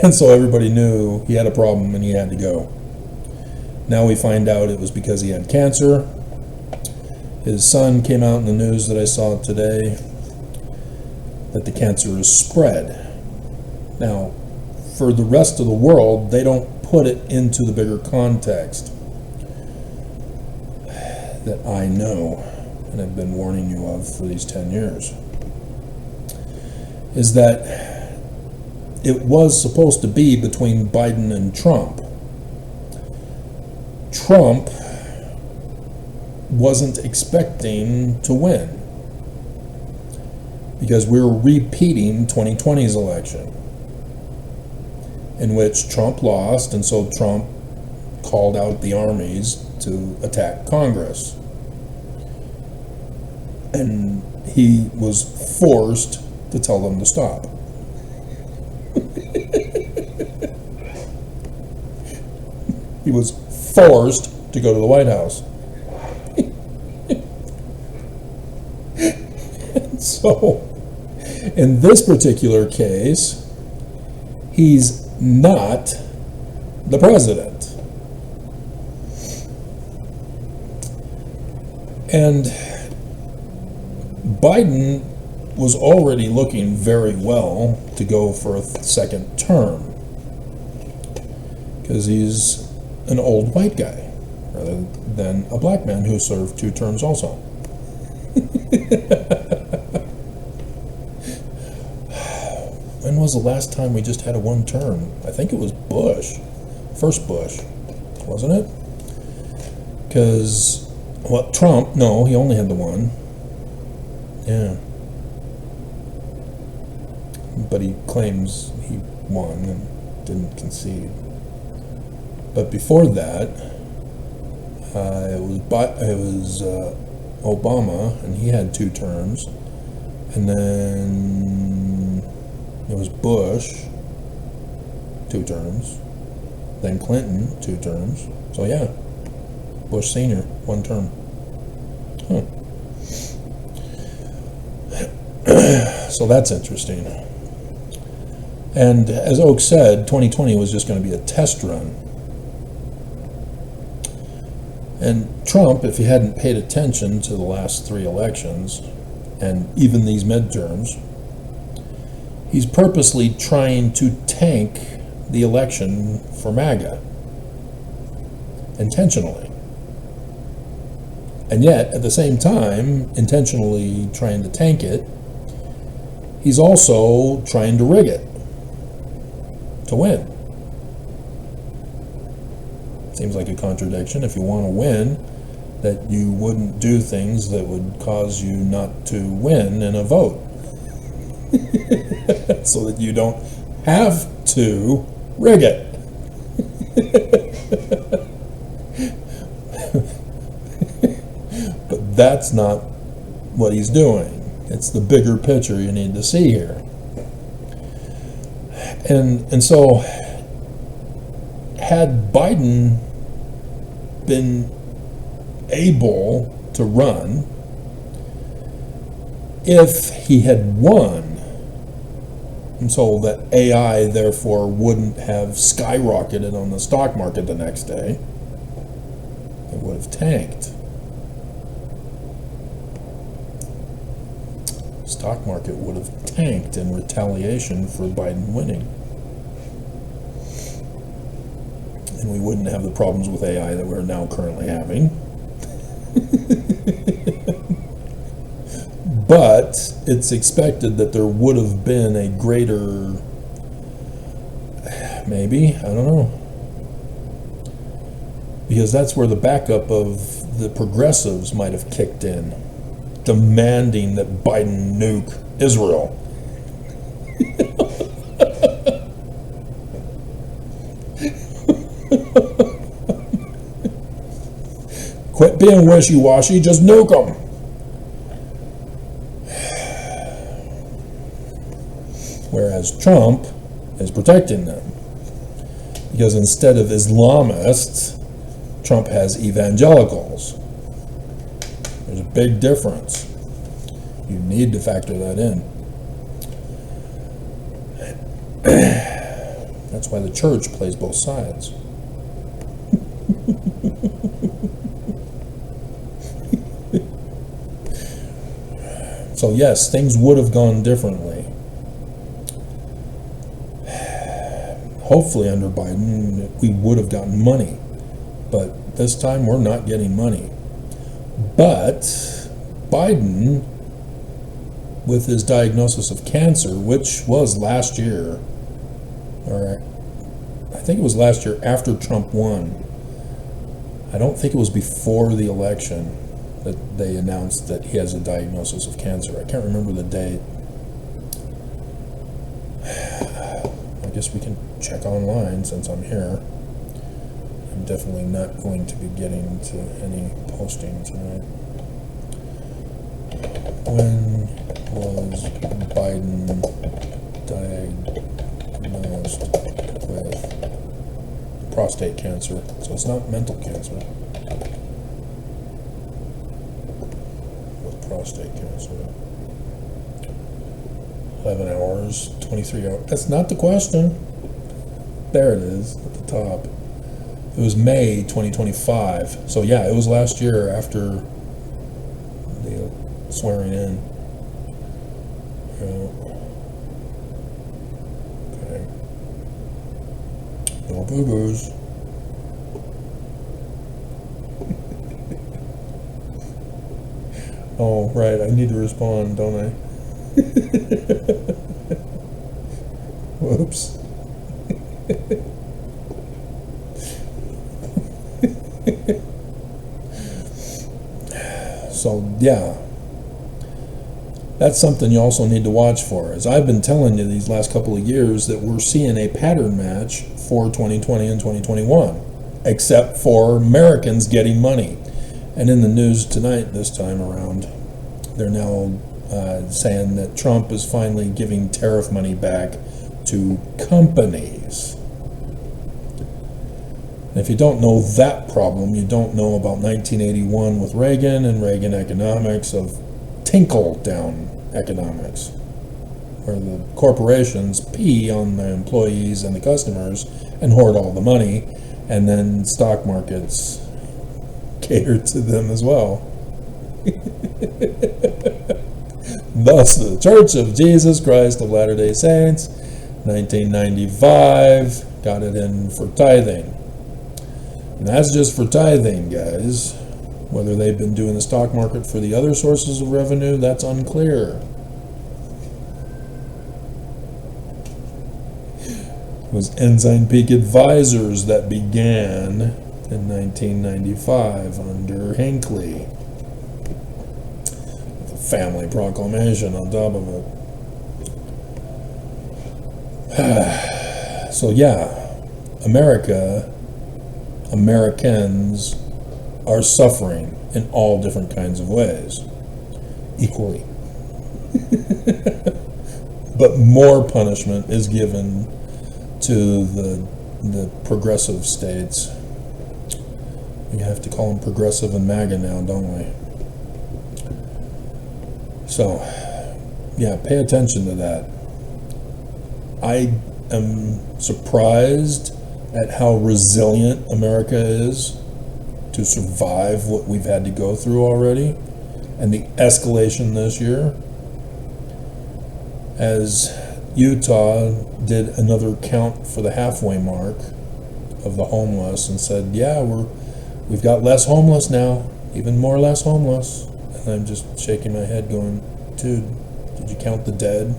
And so everybody knew he had a problem and he had to go. Now we find out it was because he had cancer. His son came out in the news that I saw today that the cancer is spread. Now, for the rest of the world, they don't put it into the bigger context that I know and I've been warning you of for these 10 years. Is that it was supposed to be between Biden and Trump. Trump wasn't expecting to win because we were repeating 2020's election, in which Trump lost, and so Trump called out the armies to attack Congress. And he was forced to tell them to stop. He was forced to go to the White House. So, in this particular case, he's not the president. And Biden was already looking very well to go for a second term because he's an old white guy rather than a black man who served 2 terms also. When was the last time we just had a 1 term? I think it was Bush, first Bush, wasn't it? Because, well, Trump, no, he only had the 1. Yeah. But he claims he won and didn't concede. But before that, it was Obama, and he had 2 terms, and then it was Bush, 2 terms, then Clinton, 2 terms. So yeah, Bush Sr., 1 term. So that's interesting. And as Oak said, 2020 was just going to be a test run. And Trump, if he hadn't paid attention to the last 3 elections, and even these midterms, he's purposely trying to tank the election for MAGA. Intentionally. And yet, at the same time, intentionally trying to tank it, he's also trying to rig it to win. Seems like a contradiction. If you want to win, that you wouldn't do things that would cause you not to win in a vote. So that you don't have to rig it. But that's not what he's doing. It's the bigger picture you need to see here. And so, had Biden been able to run, if he had won, and so that AI therefore wouldn't have skyrocketed on the stock market the next day, it would have tanked. Stock market would have tanked in retaliation for Biden winning. And we wouldn't have the problems with AI that we're now currently having. But it's expected that there would have been a greater, maybe, I don't know. Because that's where the backup of the progressives might have kicked in, demanding that Biden nuke Israel. Quit being wishy-washy, just nuke them. Whereas Trump is protecting them. Because instead of Islamists, Trump has evangelicals. There's a big difference. You need to factor that in. That's why the church plays both sides. So yes, things would have gone differently. Hopefully under Biden, we would have gotten money. But this time we're not getting money. But Biden, with his diagnosis of cancer, which was last year, or I think it was last year after Trump won. I don't think it was before the election that they announced that he has a diagnosis of cancer. I can't remember the date. I guess we can check online since I'm here. I'm definitely not going to be getting to any posting tonight. When was Biden diagnosed with prostate cancer? So it's not mental cancer. With prostate cancer. 11 hours, 23 hours. That's not the question. There it is at the top. It was May 2025. So yeah, it was last year after the swearing in. Okay. No boo-boos. Oh, right. I need to respond, don't I? Whoops. So, yeah. That's something you also need to watch for. As I've been telling you these last couple of years, that we're seeing a pattern match for 2020 and 2021, except for Americans getting money. And in the news tonight, this time around, they're now saying that Trump is finally giving tariff money back to companies. And if you don't know that problem, you don't know about 1981 with Reagan and Reagan economics of tinkle-down economics, where the corporations pee on the employees and the customers and hoard all the money, and then stock markets cater to them as well. Thus, the Church of Jesus Christ of Latter-day Saints, 1995, got it in for tithing. And that's just for tithing, guys. Whether they've been doing the stock market for the other sources of revenue, that's unclear. It was Ensign Peak Advisors that began in 1995 under Hinckley. The family proclamation on top of it. So yeah, Americans are suffering in all different kinds of ways, equally. But more punishment is given to the progressive states. We have to call them progressive and MAGA now, don't we? So, yeah, pay attention to that. I am surprised at how resilient America is to survive what we've had to go through already, and the escalation this year, as Utah did another count for the halfway mark of the homeless and said, yeah, we've got less homeless now, even more less homeless. And I'm just shaking my head going, dude, did you count the dead?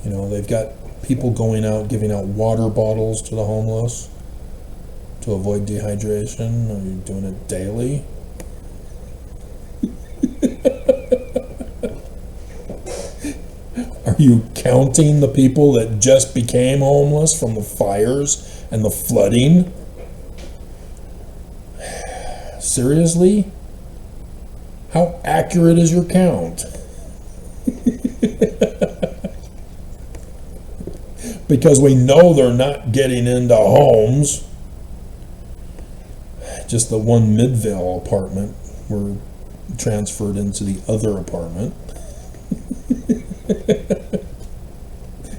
You know, they've got people going out, giving out water bottles to the homeless to avoid dehydration. Are you doing it daily? Are you counting the people that just became homeless from the fires and the flooding? Seriously? How accurate is your count? Because we know they're not getting into homes. Just the one Midvale apartment were transferred into the other apartment.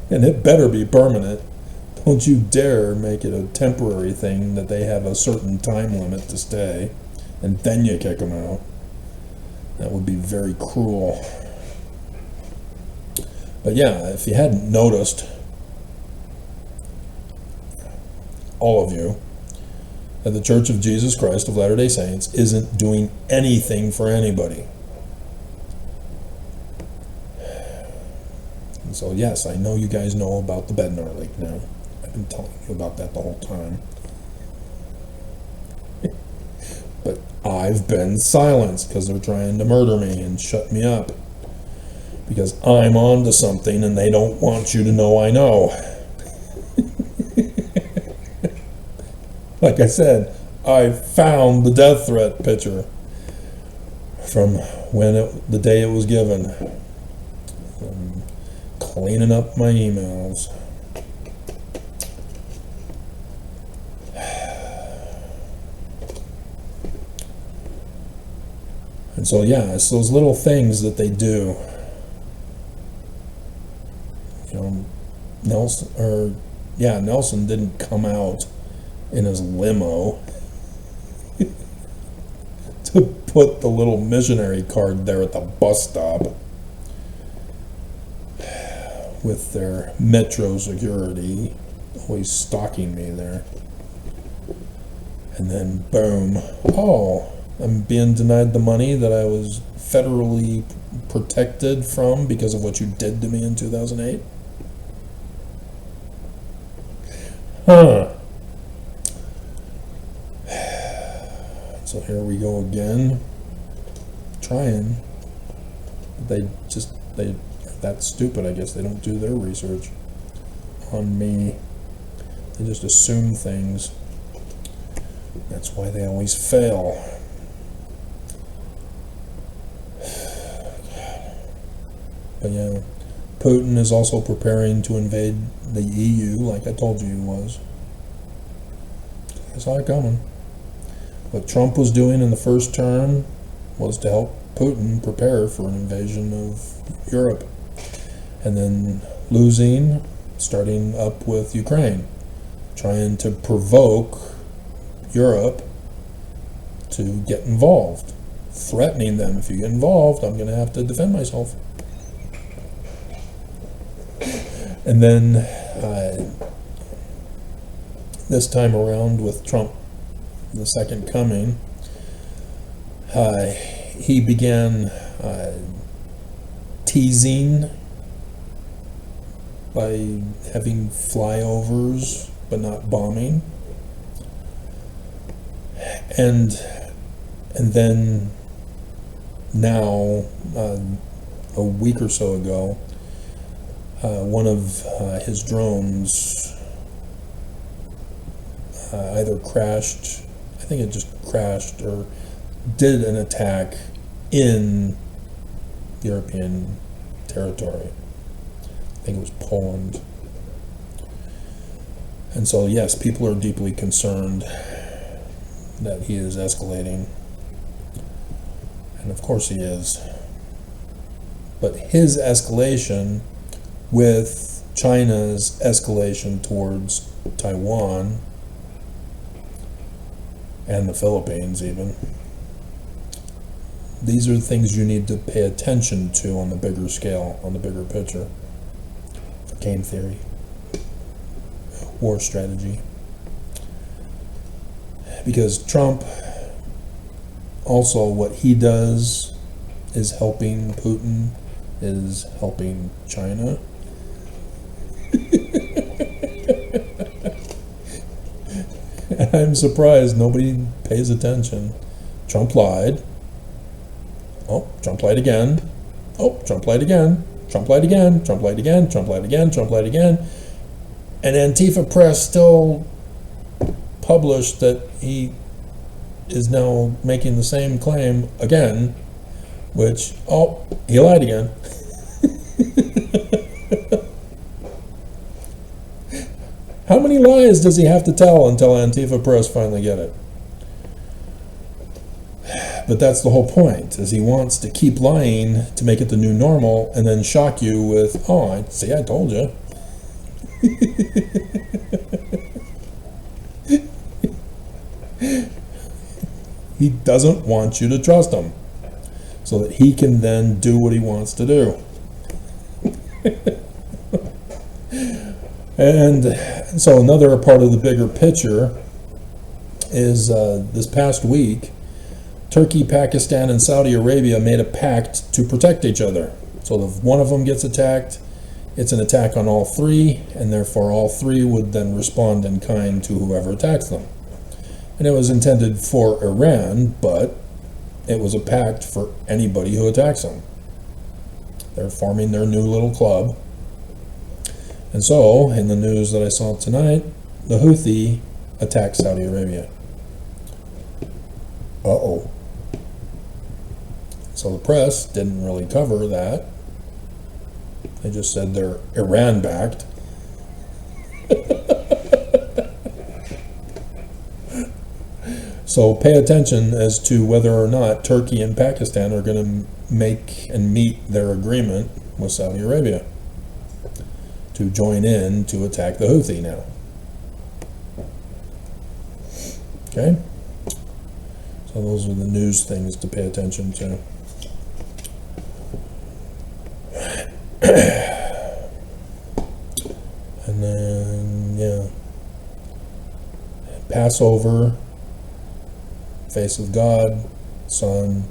And it better be permanent. Don't you dare make it a temporary thing that they have a certain time limit to stay, and then you kick them out. That would be very cruel. But yeah, if you hadn't noticed, all of you, that the Church of Jesus Christ of Latter-day Saints isn't doing anything for anybody. And so yes, I know you guys know about the Bednar leak now. I've been telling you about that the whole time. But I've been silenced because they're trying to murder me and shut me up. Because I'm on to something and they don't want you to know I know. Like I said, I found the death threat picture from the day it was given. I'm cleaning up my emails. And so yeah, it's those little things that they do. You know, Nelson didn't come out in his limo to put the little missionary card there at the bus stop with their metro security always stalking me there. And then boom, oh, I'm being denied the money that I was federally protected from because of what you did to me in 2008. Huh. So here we go again, trying. They're that stupid, I guess. They don't do their research on me. They just assume things. That's why they always fail. But yeah, Putin is also preparing to invade the EU, like I told you he was. I saw it coming. What Trump was doing in the first term was to help Putin prepare for an invasion of Europe. And then losing, starting up with Ukraine, trying to provoke Europe to get involved, threatening them, if you get involved, I'm going to have to defend myself. And then this time around with Trump, the second coming, he began teasing by having flyovers but not bombing. And then now, a week or so ago, one of his drones either crashed, I think it just crashed, or did an attack in European territory. I think it was Poland. And so, yes, people are deeply concerned that he is escalating. And of course he is. But his escalation with China's escalation towards Taiwan and the Philippines even, these are the things you need to pay attention to on the bigger scale, on the bigger picture. Game theory, war strategy. Because Trump, also what he does is helping Putin, is helping China. I'm surprised nobody pays attention. Trump lied. Oh, Trump lied again. Oh, Trump lied again. Trump lied again. Trump lied again. Trump lied again. Trump lied again. And Antifa Press still published that he is now making the same claim again, which, oh, he lied again. How many lies does he have to tell until Antifa Press finally get it? But that's the whole point, is he wants to keep lying to make it the new normal and then shock you with, oh, I told you. He doesn't want you to trust him so that he can then do what he wants to do. And so another part of the bigger picture is this past week, Turkey, Pakistan, and Saudi Arabia made a pact to protect each other. So if one of them gets attacked, it's an attack on all three, and therefore all three would then respond in kind to whoever attacks them. And it was intended for Iran, but it was a pact for anybody who attacks them. They're forming their new little club. And so, in the news that I saw tonight, the Houthi attacked Saudi Arabia. Uh-oh. So the press didn't really cover that. They just said they're Iran-backed. So pay attention as to whether or not Turkey and Pakistan are going to make and meet their agreement with Saudi Arabia to join in to attack the Houthi now. Okay? So those are the news things to pay attention to. And then, yeah. Passover, face of God, sun,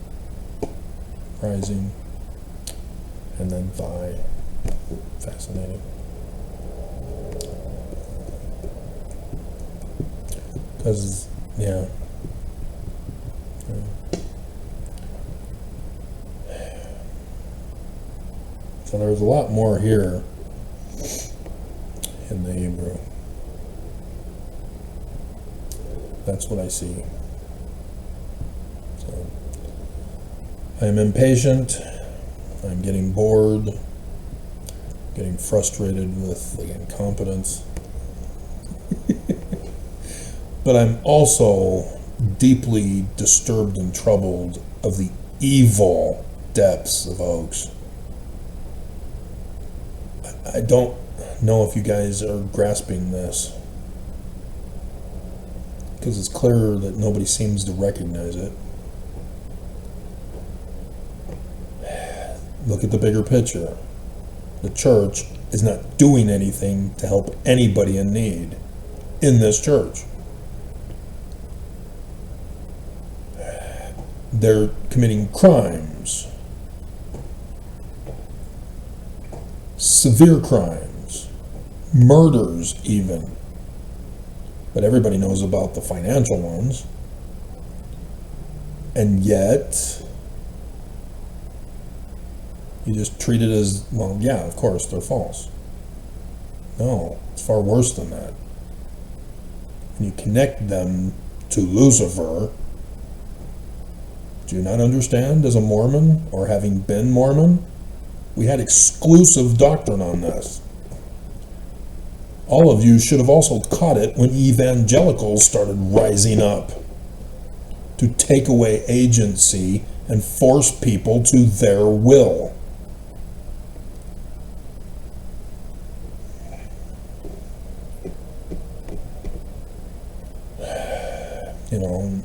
rising, and then thigh. Fascinating. Because, yeah. So there's a lot more here in the Hebrew. That's what I see. So I'm impatient. I'm getting bored. Getting frustrated with the incompetence. But I'm also deeply disturbed and troubled of the evil depths of Oaks. I don't know if you guys are grasping this, because it's clear that nobody seems to recognize it. Look at the bigger picture. The church is not doing anything to help anybody in need in this church. They're committing crimes, severe crimes, murders even. But everybody knows about the financial ones. And yet, you just treat it as, well, yeah, of course, they're false. No, it's far worse than that. And you connect them to Lucifer. Do you not understand, as a Mormon, or having been Mormon? We had exclusive doctrine on this. All of you should have also caught it when evangelicals started rising up to take away agency and force people to their will. You know,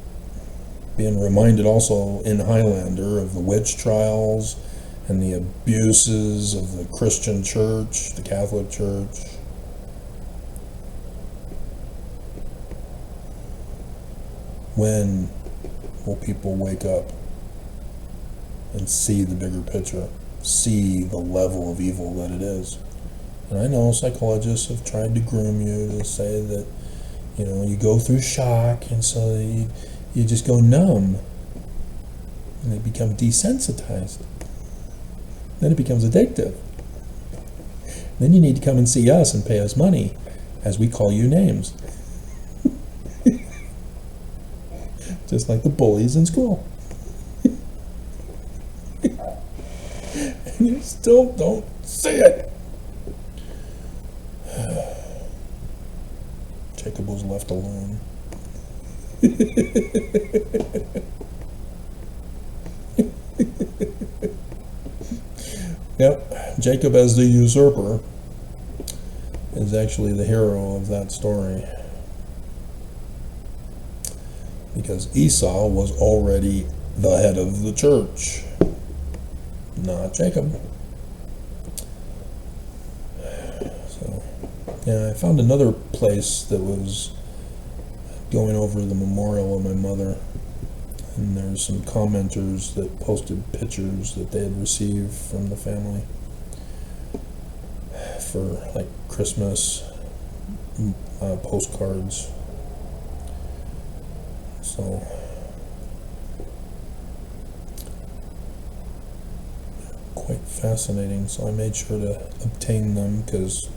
being reminded also in Highlander of the witch trials and the abuses of the Christian church, the Catholic Church. When will people wake up and see the bigger picture, see the level of evil that it is? And I know psychologists have tried to groom you to say that, you know, you go through shock, and so you just go numb, and they become desensitized. Then it becomes addictive. Then you need to come and see us and pay us money as we call you names. Just like the bullies in school. And you still don't see it. Jacob was left alone. Yep, Jacob as the usurper is actually the hero of that story. Because Esau was already the head of the church, not Jacob. So, yeah, I found another place that was going over the memorial of my mother, and there's some commenters that posted pictures that they had received from the family for like Christmas postcards. So quite fascinating. So I made sure to obtain them because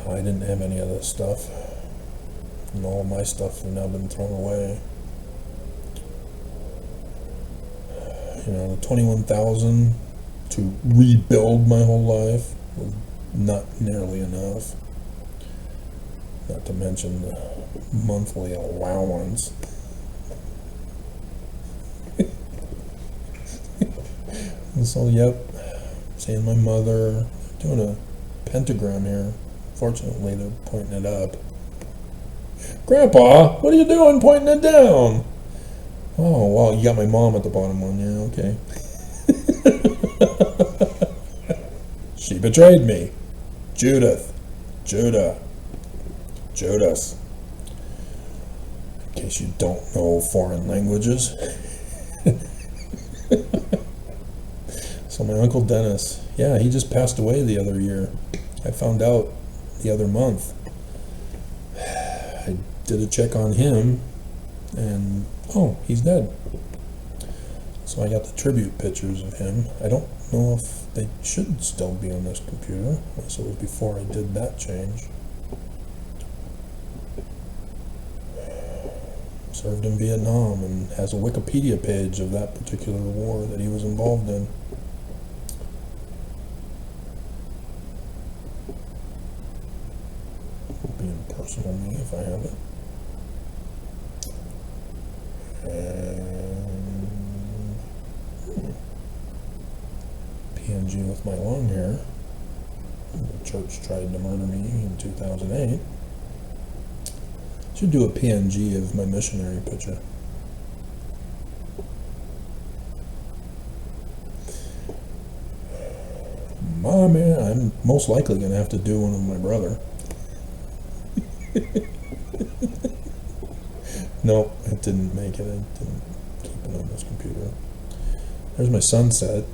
I didn't have any of this stuff, and all of my stuff has now been thrown away. You know, the $21,000 to rebuild my whole life was not nearly enough. Not to mention the monthly allowance. And so, yep, seeing my mother, doing a pentagram here. Fortunately, they're pointing it up. Grandpa, what are you doing pointing it down? Oh, well, you got my mom at the bottom one, yeah, okay. She betrayed me. Judith. Judas. In case you don't know foreign languages. So my Uncle Dennis, yeah, he just passed away the other year. I found out the other month. I did a check on him, and oh, he's dead. So I got the tribute pictures of him. I don't know if they should still be on this computer, unless it was before I did that change. Served in Vietnam and has a Wikipedia page of that particular war that he was involved in. It'll be in personal me if I have it. And PNG with my long hair. The church tried to murder me in 2008. Should do a PNG of my missionary picture. Man, I'm most likely going to have to do one of my brother. No, it didn't make it. I didn't keep it on this computer. There's my sunset.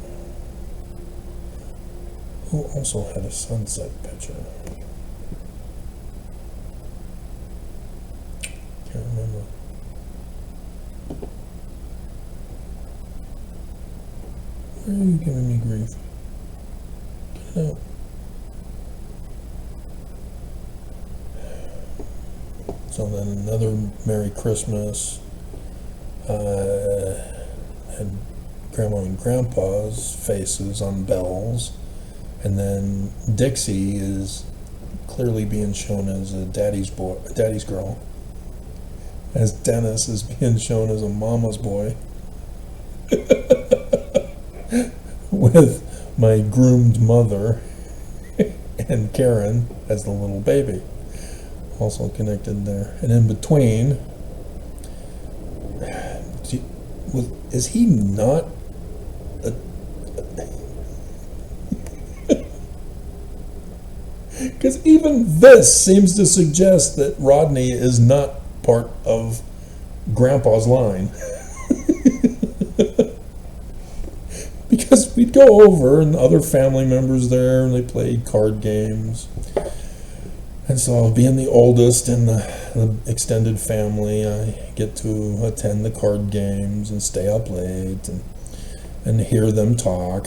Who also had a sunset picture? Can't remember. Why are you giving me grief? Get it out. So then another Merry Christmas. Had Grandma and Grandpa's faces on bells. And then Dixie is clearly being shown as a daddy's boy, a daddy's girl. As Dennis is being shown as a mama's boy. With my groomed mother and Karen as the little baby. Also connected there. And in between, is he not a... Because even this seems to suggest that Rodney is not part of Grandpa's line. Because we'd go over and other family members there and they played card games. And so being the oldest in the extended family, I get to attend the card games and stay up late and hear them talk.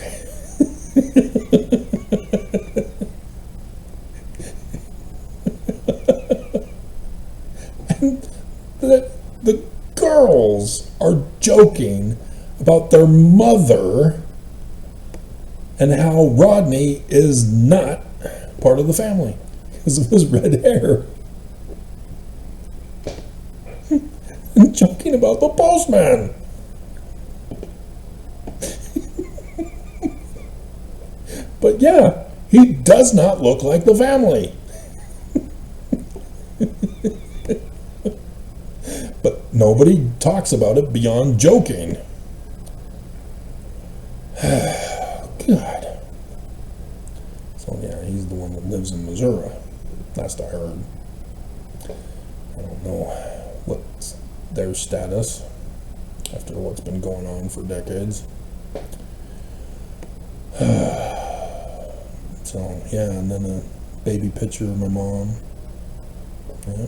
And the girls are joking about their mother and how Rodney is not part of the family because of his red hair. And joking about the postman. But yeah, he does not look like the family. But nobody talks about it beyond joking. God. So yeah, he's the one that lives in Missouri. Last I heard. I don't know what's their status after what's been going on for decades. So yeah, and then a baby picture of my mom. Yeah.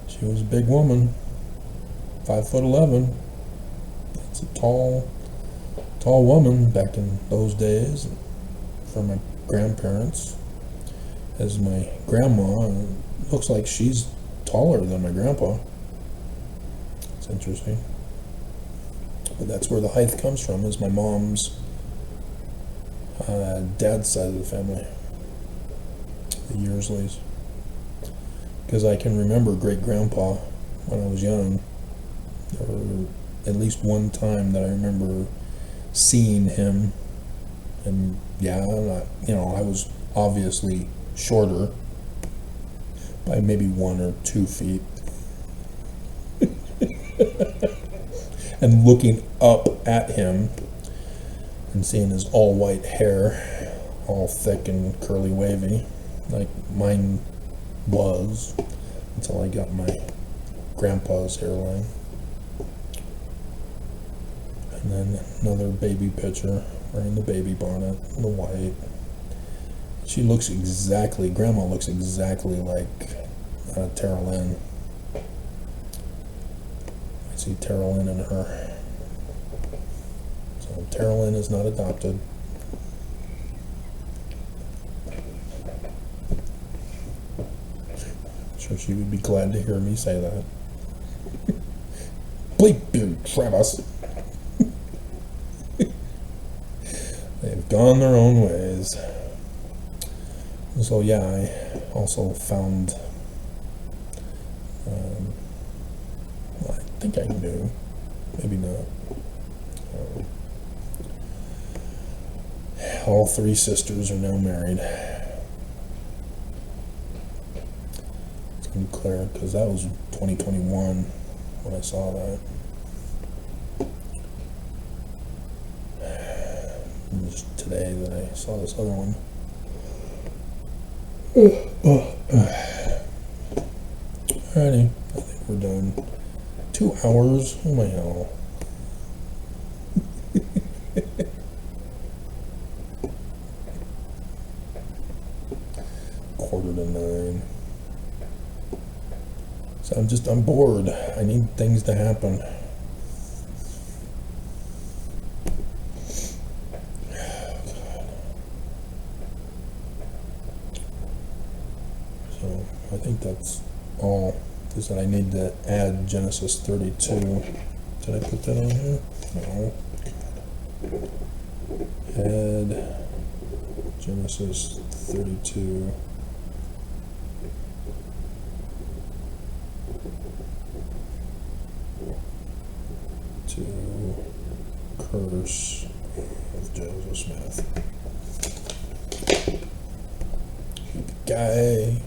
She was a big woman, 5'11". That's a tall woman back in those days. For my grandparents, as my grandma, it looks like she's taller than my grandpa. It's interesting. But that's where the height comes from, is my mom's dad's side of the family, the Yearsleys. Because I can remember great-grandpa when I was young. There were at least one time that I remember seeing him, and yeah, I was obviously shorter by maybe 1 or 2 feet. And looking up at him and seeing his all-white hair, all thick and curly wavy, like mine was, until I got my grandpa's hairline. And then another baby picture, wearing the baby bonnet, the white. Grandma looks exactly like Tara Lynn. I see Tara Lynn in her. So Tara Lynn is not adopted. I'm sure she would be glad to hear me say that. Bleep you, Travis. They've gone their own ways. So yeah, I also found, I think I knew, maybe not. All 3 sisters are now married. It's unclear, because that was 2021 when I saw that. It was today that I saw this other one. Alrighty, I think we're done. 2 hours? Oh my hell. quarter to 9. So I'm bored. I need things to happen. So I think that's all. Is that I need to add Genesis 32. Did I put that on here? No. Add Genesis 32 to curse of Joseph Smith. Guy.